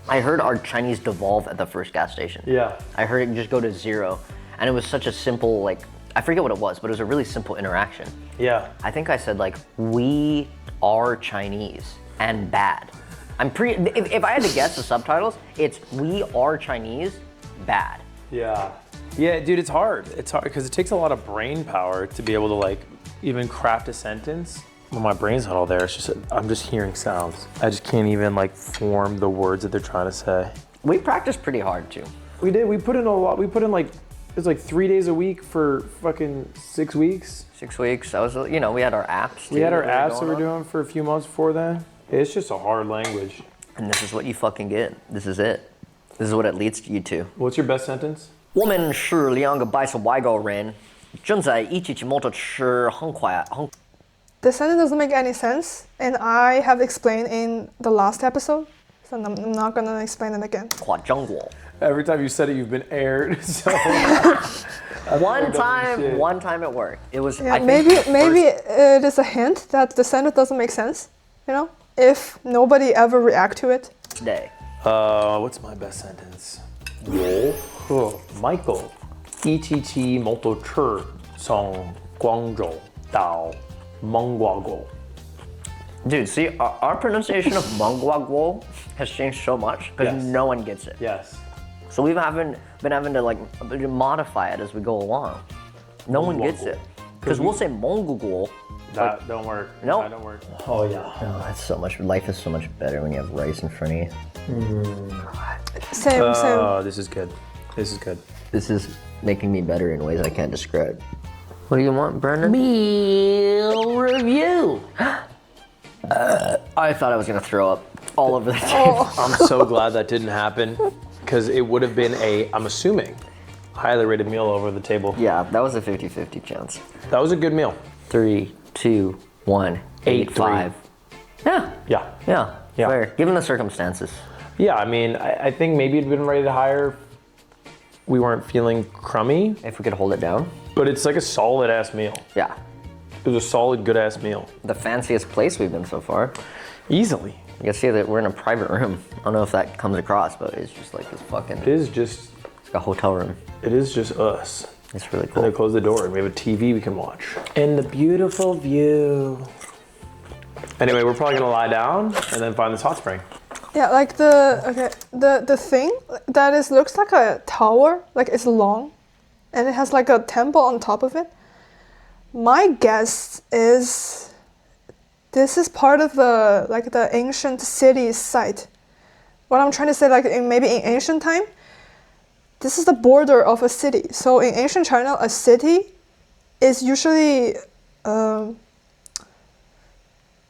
I heard our Chinese devolve at the first gas station. Yeah. I heard it just go to 0. And it was such a simple, like, I forget what it was, but it was a really simple interaction. Yeah. I think I said, like, we are Chinese and bad. If I had to guess the subtitles, it's we are Chinese, bad. Yeah. Yeah, dude, it's hard. It's hard because it takes a lot of brain power to be able to like even craft a sentence. When my brain's not all there, it's just I'm just hearing sounds. I just can't even like form the words that they're trying to say. We practiced pretty hard too. We did. We put in a lot. We put in like it was like 3 days a week for fucking 6 weeks. 6 weeks. I was, we had our apps. We had our too apps that going we're on. doing for a few months before then. It's just a hard language. And this is what you fucking get. This is it. This is what it leads you to. What's your best sentence? 我们是2个白色外国人，正在一起骑摩托车，很快很。 The sentence doesn't make any sense, and I have explained in the last episode, so I'm not gonna explain it again. 跨中国。 Every time you said it, you've been aired. So One time it worked. It was. Yeah, I think maybe it is a hint that the sentence doesn't make sense, you know? If nobody ever react to it. first day. What's my best sentence? 有和 Michael 一起骑摩托车从广州到蒙古国。 Dude, see, our pronunciation of Mongguaguo has changed so much because Yes. no one gets it. Yes. So we've been having to like modify it as we go along. No one gets it because we'll say Mongguaguo. That don't work. Nope. That don't work. Oh yeah. Oh, that's so much. Life is so much better when you have rice in front of you. Same. Oh, this is good. This is good. This is making me better in ways I can't describe. What do you want, Brennan? Meal review. I thought I was gonna throw up all over the table. I'm so glad that didn't happen because it would have been I'm assuming, highly rated meal over the table. Yeah, that was a 50-50 chance. That was a good meal. 3, 2, 1, 8, 5. Yeah. Yeah. Yeah. Yeah. Fair. Given the circumstances. Yeah, I mean, I think maybe it'd been ready to hire. We weren't feeling crummy, If we could hold it down. but it's like a solid ass meal. Yeah. It was a solid, good ass meal. The fanciest place we've been so far. Easily. You can see that we're in a private room. I don't know if that comes across, but it's just like this fucking, It is just, it's like a hotel room. it is just us. It's really And cool. they close the door and we have a TV we can watch. And the beautiful view. Anyway, we're probably gonna lie down and then find this hot spring. Yeah, like the thing that looks like a tower, like it's long, and it has like a temple on top of it. My guess is this is part of the ancient city site. What I'm trying to say, like maybe in ancient time, this is the border of a city. So in ancient China, a city is usually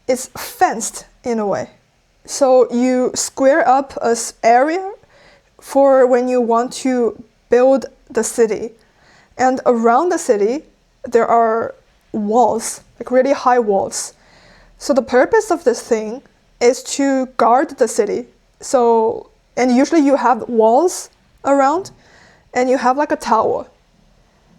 it's fenced in a way. So you square up an area for when you want to build the city. And around the city, there are walls, like really high walls. So the purpose of this thing is to guard the city. So, and usually you have walls around, and you have like a tower.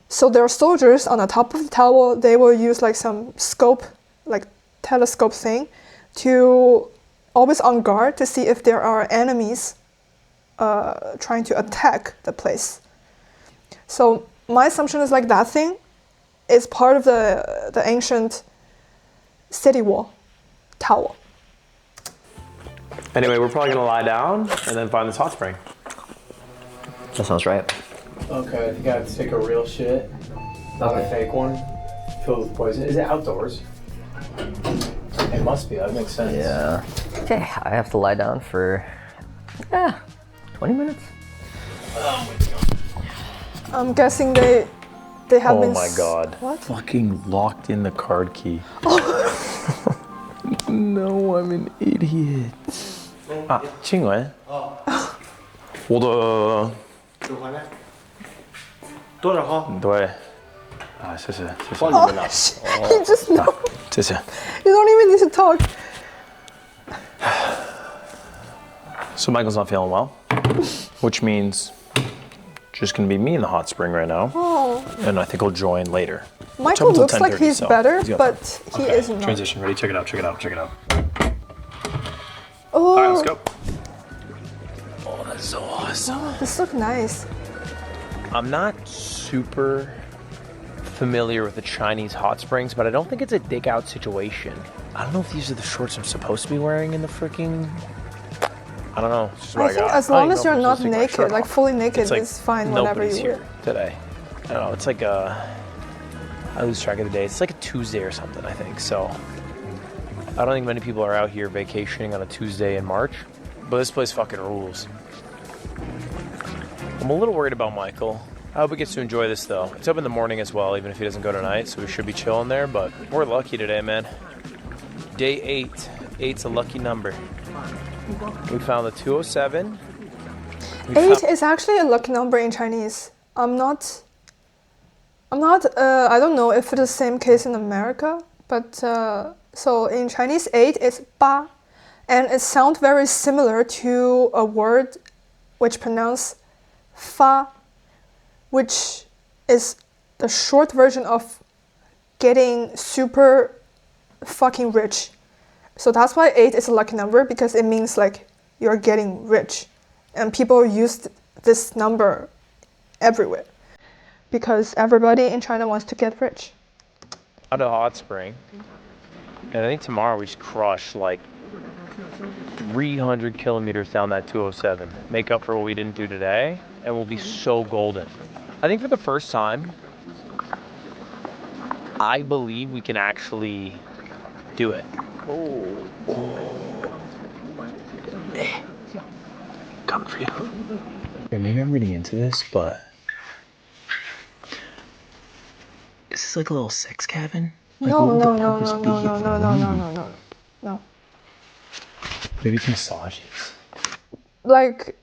So there are soldiers on the top of the tower. They will use like some scope, like telescope thing, to always on guard to see if there are enemies trying to attack the place. So my assumption is like that thing is part of the ancient city wall tower. Anyway, we're probably gonna lie down and then find this hot spring. That sounds right. Okay, I think I have to take a real shit, not a fake one, filled with poison. Is it outdoors? It must be, that makes sense. Yeah. Okay, I have to lie down for 20 minutes. I'm guessing they have been. Oh my god. What? Fucking locked in the card key. No, I'm an idiot. Ah, Jingmen. 我的多少号？对啊，谢谢谢谢。 Oh, you just know. 谢谢。 You don't even need to talk. So Michael's not feeling well, which means just gonna be me in the hot spring right now, Oh, and I think he'll join later. Michael Until looks like 10:30, he's so better, he's got but time. he Okay, is not. Transition, ready? Check it out, check it out, check it out. Oh, All right, let's go. Oh, that's so awesome. this looks nice. I'm not super familiar with the Chinese hot springs, but I don't think it's a dig out situation. I don't know if these are the shorts I'm supposed to be wearing in the freaking. I don't know. It's just what I I think got. as I don't long even as know you're if I'm not supposed to take my naked, shirt like off. fully naked, It's like is fine. Whatever nobody's you here wear. today. I don't know. It's like I lose track of the day. It's like a Tuesday or something, I think. So I don't think many people are out here vacationing on a Tuesday in March, but this place fucking rules. I'm a little worried about Michael. I hope he gets to enjoy this though. It's open in the morning as well, even if he doesn't go tonight, so we should be chilling there, but we're lucky today, man. Day 8. 8's a lucky number. We found the 207. 8 is actually a lucky number in Chinese. I don't know if it's the same case in America, but so in Chinese 8 is 八, and it sounds very similar to a word which pronounce fa, which is the short version of getting super fucking rich. So that's why 8 is a lucky number, because it means like you're getting rich. And people use this number everywhere because everybody in China wants to get rich. Out of hot spring. And I think tomorrow we just crush like 300 kilometers down that 207. Make up for what we didn't do today, and we'll be so golden. I think for the first time, I believe we can actually do it. Coming for you. Okay, maybe I'm reading into this, but is this like a little sex cabin? Like, No, what would no, the no, purpose no, be? no, no, no, no, no, no, no. Maybe it's massages. Like,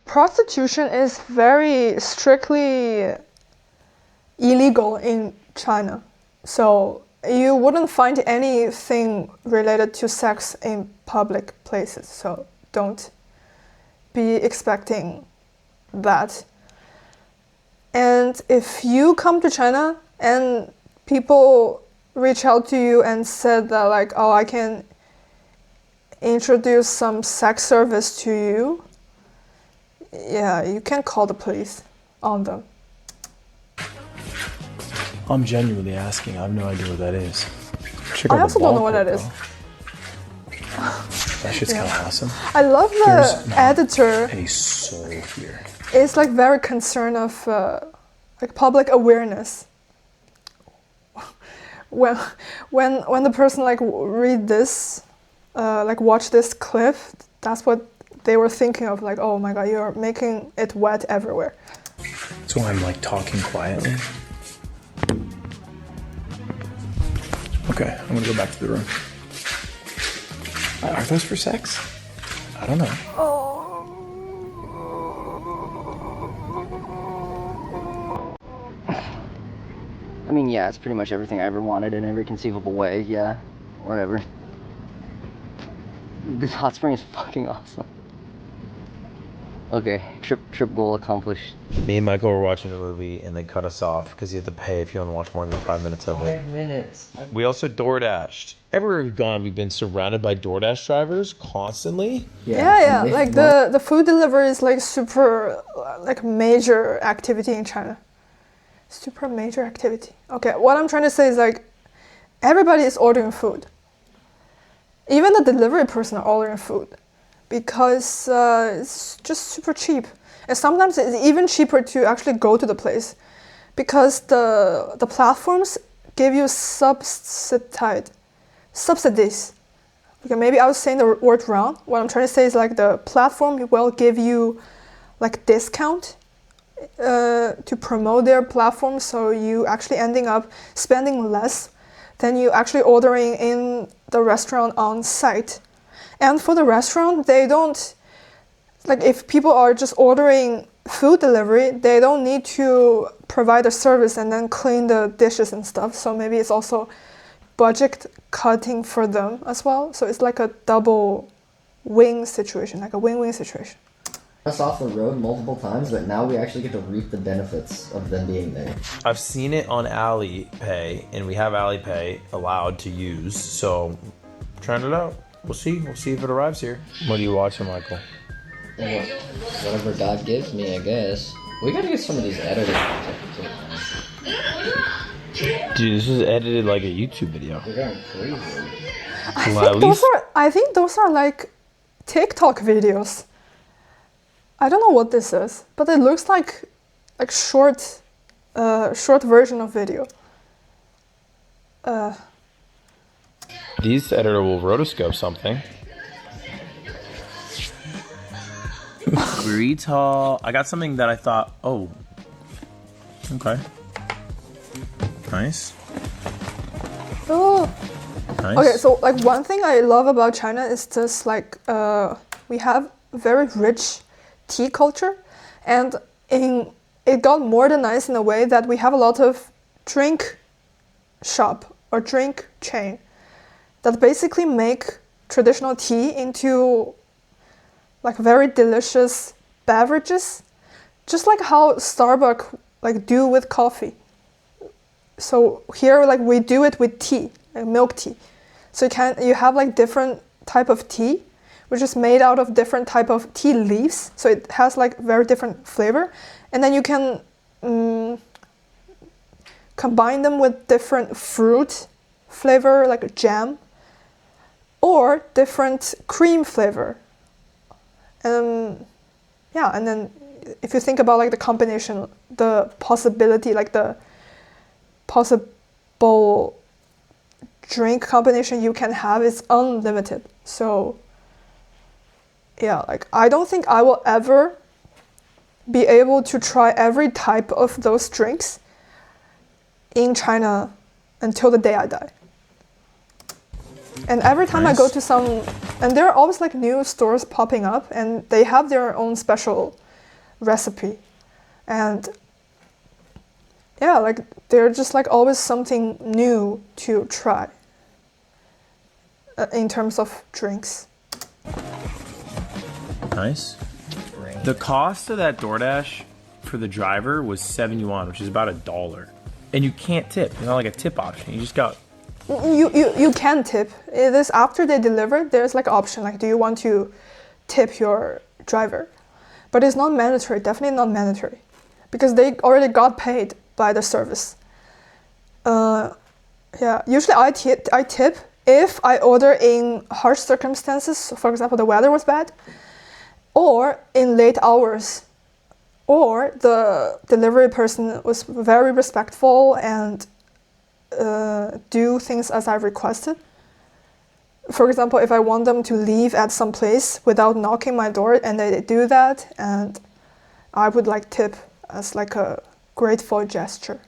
prostitution is very strictly illegal in China. So you wouldn't find anything related to sex in public places. So don't be expecting that. And if you come to China and people reach out to you and said that like, oh, I can introduce some sex service to you, yeah, you can call the police on them. I'm genuinely asking. I have no idea what that is. Check I out also the don't know what ball that court, is. though. That shit's kind of awesome. I love There's the not editor a soul here. is like very concerned of like public awareness. When the person like read this, like watch this clip, that's what they were thinking of. Like, oh my god, you're making it wet everywhere. That's why I'm like talking quietly. Okay, I'm gonna go back to the room. Are those for sex? I don't know. I mean, yeah, it's pretty much everything I ever wanted in every conceivable way. Yeah, whatever. This hot spring is fucking awesome. Okay, trip goal accomplished. Me and Michael were watching a movie and they cut us off because you have to pay if you want to watch more than 5 minutes of it. 5 minutes. We also DoorDashed. Everywhere we've gone, we've been surrounded by DoorDash drivers constantly. Yeah. Like the food delivery is like super, like major activity in China. Super major activity. Okay, what I'm trying to say is like, everybody is ordering food. Even the delivery person are ordering food, because it's just super cheap. And sometimes it's even cheaper to actually go to the place, because the platforms give you subsidies. Okay, maybe I was saying the word wrong. What I'm trying to say is like the platform will give you like discount to promote their platform, so you actually ending up spending less than you actually ordering in the restaurant on site. And for the restaurant, they don't, like if people are just ordering food delivery, they don't need to provide a service and then clean the dishes and stuff. So maybe it's also budget cutting for them as well. So it's like a double win situation, like a win-win situation. Us off the road multiple times, but now we actually get to reap the benefits of them being there. I've seen it on Alipay, and we have Alipay allowed to use, so trying it out. We'll see if it arrives here. What are you watching, Michael? Whatever God gives me, I guess. We gotta get some of these editors. Dude, this is edited like a YouTube video. We're going crazy. I think those are like TikTok videos. I don't know what this is, but it looks like short version of video. These editor will rotoscope something. Burrito. I got something that I thought, oh, okay. Nice. Oh. Nice. Okay, so like one thing I love about China is just like we have very rich tea culture, and it got modernized in a way that we have a lot of drink shop or drink chain that basically make traditional tea into like very delicious beverages, just like how Starbucks like do with coffee. So here like we do it with tea, like milk tea. So you have like different type of tea, which is made out of different type of tea leaves. So it has like very different flavor. And then you can combine them with different fruit flavor, like jam, or different cream flavor. Yeah, and then if you think about like the combination, the possibility, like the possible drink combination you can have is unlimited. So yeah, like I don't think I will ever be able to try every type of those drinks in China until the day I die. And every time I go to some, and there are always like new stores popping up, and they have their own special recipe. And yeah, like they're just like always something new to try in terms of drinks. Nice. The cost of that DoorDash for the driver was 7 yuan, which is about $1. And you can't tip. It's not like a tip option. You just got... You can tip. It is after they deliver, there's like option, like do you want to tip your driver? But it's not mandatory, definitely not mandatory. Because they already got paid by the service. Yeah, usually I tip if I order in harsh circumstances, for example, the weather was bad, or in late hours, or the delivery person was very respectful and do things as I requested. For example, if I want them to leave at some place without knocking my door and they do that, and I would like tip as like a grateful gesture.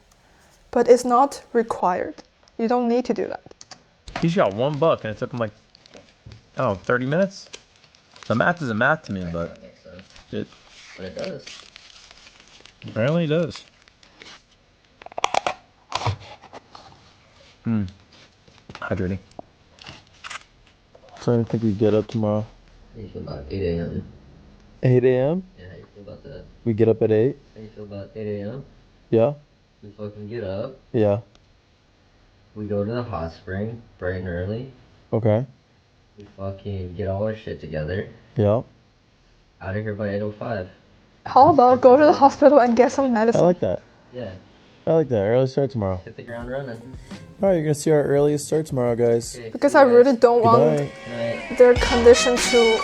But it's not required. You don't need to do that. He's got $1 and it took him like Oh, 30 minutes? The math isn't math to me, but That makes sense. it But it does. apparently does. Hydrating. So I think we get up tomorrow. How do you feel about 8 a.m.? 8 a.m. Yeah, how do you feel about that? We get up at 8. How do you feel about 8 a.m.? Yeah. We fucking get up. Yeah. We go to the hot spring bright and early. Okay. We fucking get all our shit together. Yeah. Out of here by 8:05. How about go to the hospital and get some I medicine? like that. Yeah. I like that. Early start tomorrow. Hit the ground running. All right, you're gonna see our earliest start tomorrow, guys. Okay, Because see I you really guys. don't Good want night. Night. their condition to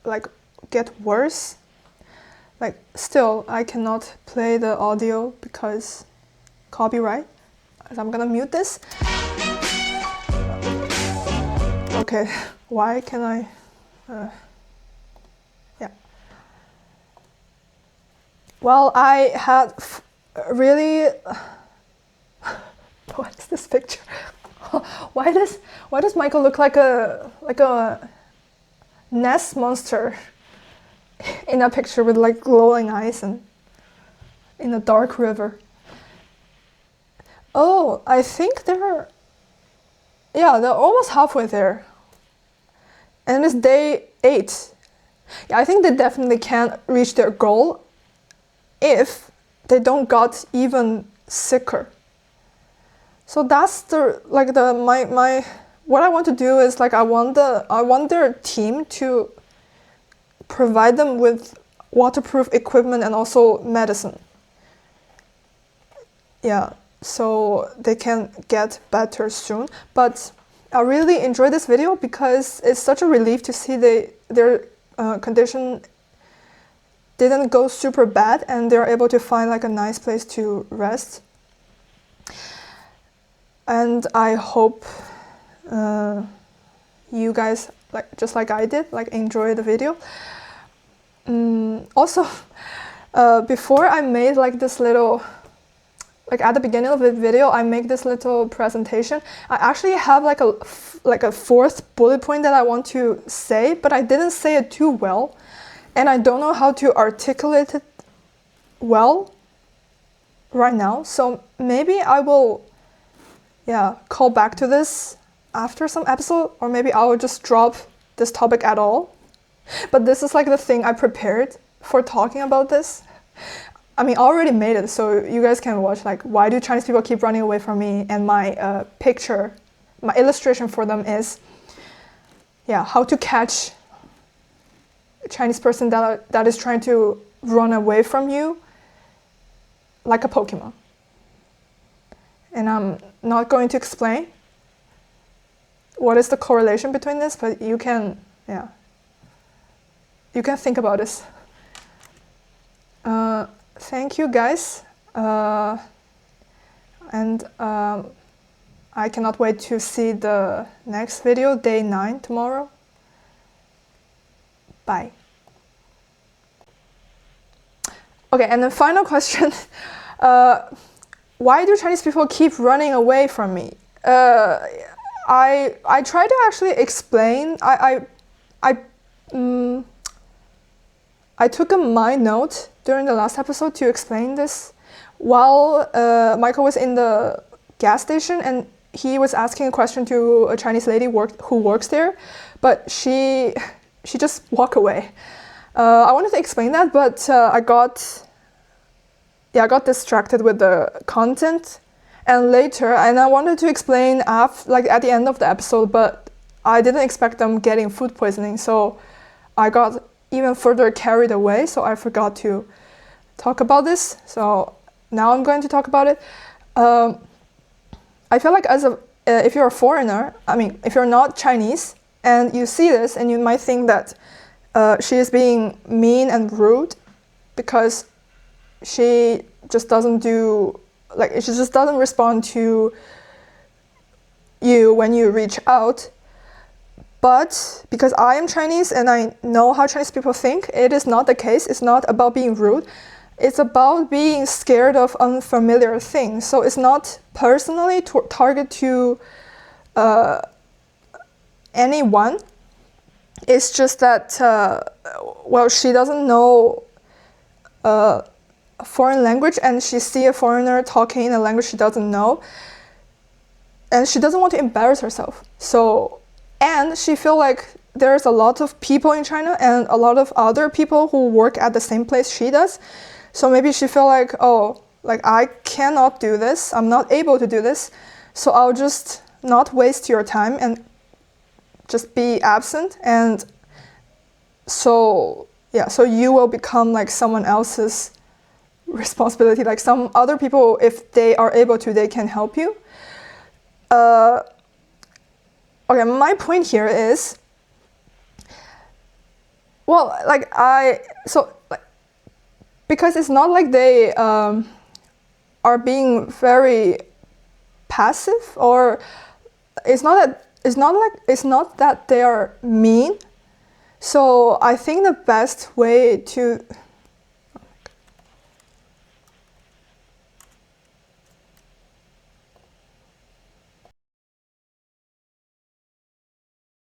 like get worse. Like still I cannot play the audio because copyright. So I'm gonna mute this. Okay, why can I yeah. Well, I had really what is this picture? Why does Michael look like a Ness monster in a picture with like glowing eyes and in a dark river? Oh, I think they're almost halfway there. And it's day 8. Yeah, I think they definitely can reach their goal if they don't got even sicker. So that's my what I want to do is like I want their team to provide them with waterproof equipment and also medicine. Yeah, so they can get better soon. But I really enjoyed this video because it's such a relief to see their condition didn't go super bad and they're able to find like a nice place to rest. And I hope you guys, like just like I did, like enjoy the video. Also, before I made like this little, like at the beginning of the video, I make this little presentation. I actually have like a fourth bullet point that I want to say, but I didn't say it too well, and I don't know how to articulate it well right now. So maybe I will call back to this after some episode, or maybe I will just drop this topic at all. But this is like the thing I prepared for talking about this. I mean, I already made it, so you guys can watch like why do Chinese people keep running away from me, and my picture, my illustration for them is how to catch a Chinese person that is trying to run away from you like a Pokemon. And I'm not going to explain what is the correlation between this, but you can think about this. Thank you guys, and I cannot wait to see the next video, day 9 tomorrow. Bye. Okay, and the final question. Why do Chinese people keep running away from me? I try to actually explain. I took a mind note during the last episode to explain this while Michael was in the gas station and he was asking a question to a Chinese lady who works there, but she just walked away. I wanted to explain that, but I got distracted with the content, and I wanted to explain at the end of the episode, but I didn't expect them getting food poisoning, so I got even further carried away, so I forgot to talk about this. So now I'm going to talk about it. I feel like if you're a foreigner, I mean, if you're not Chinese and you see this and you might think that she is being mean and rude because she just doesn't respond to you when you reach out. But because I am Chinese and I know how Chinese people think, it is not the case. It's not about being rude. It's about being scared of unfamiliar things. So it's not personally targeted to anyone, it's just that well, she doesn't know a foreign language, and she see a foreigner talking in a language she doesn't know, and she doesn't want to embarrass herself. So, and she feel like there's a lot of people in China and a lot of other people who work at the same place she does. So maybe she feel like, oh, like I cannot do this, I'm not able to do this, so I'll just not waste your time and just be absent. And so yeah, so you will become like someone else's responsibility. Like some other people, if they are able to, they can help you. Okay, my point here is, well, like because it's not like they are being very passive, or it's not that they are mean. So I think the best way to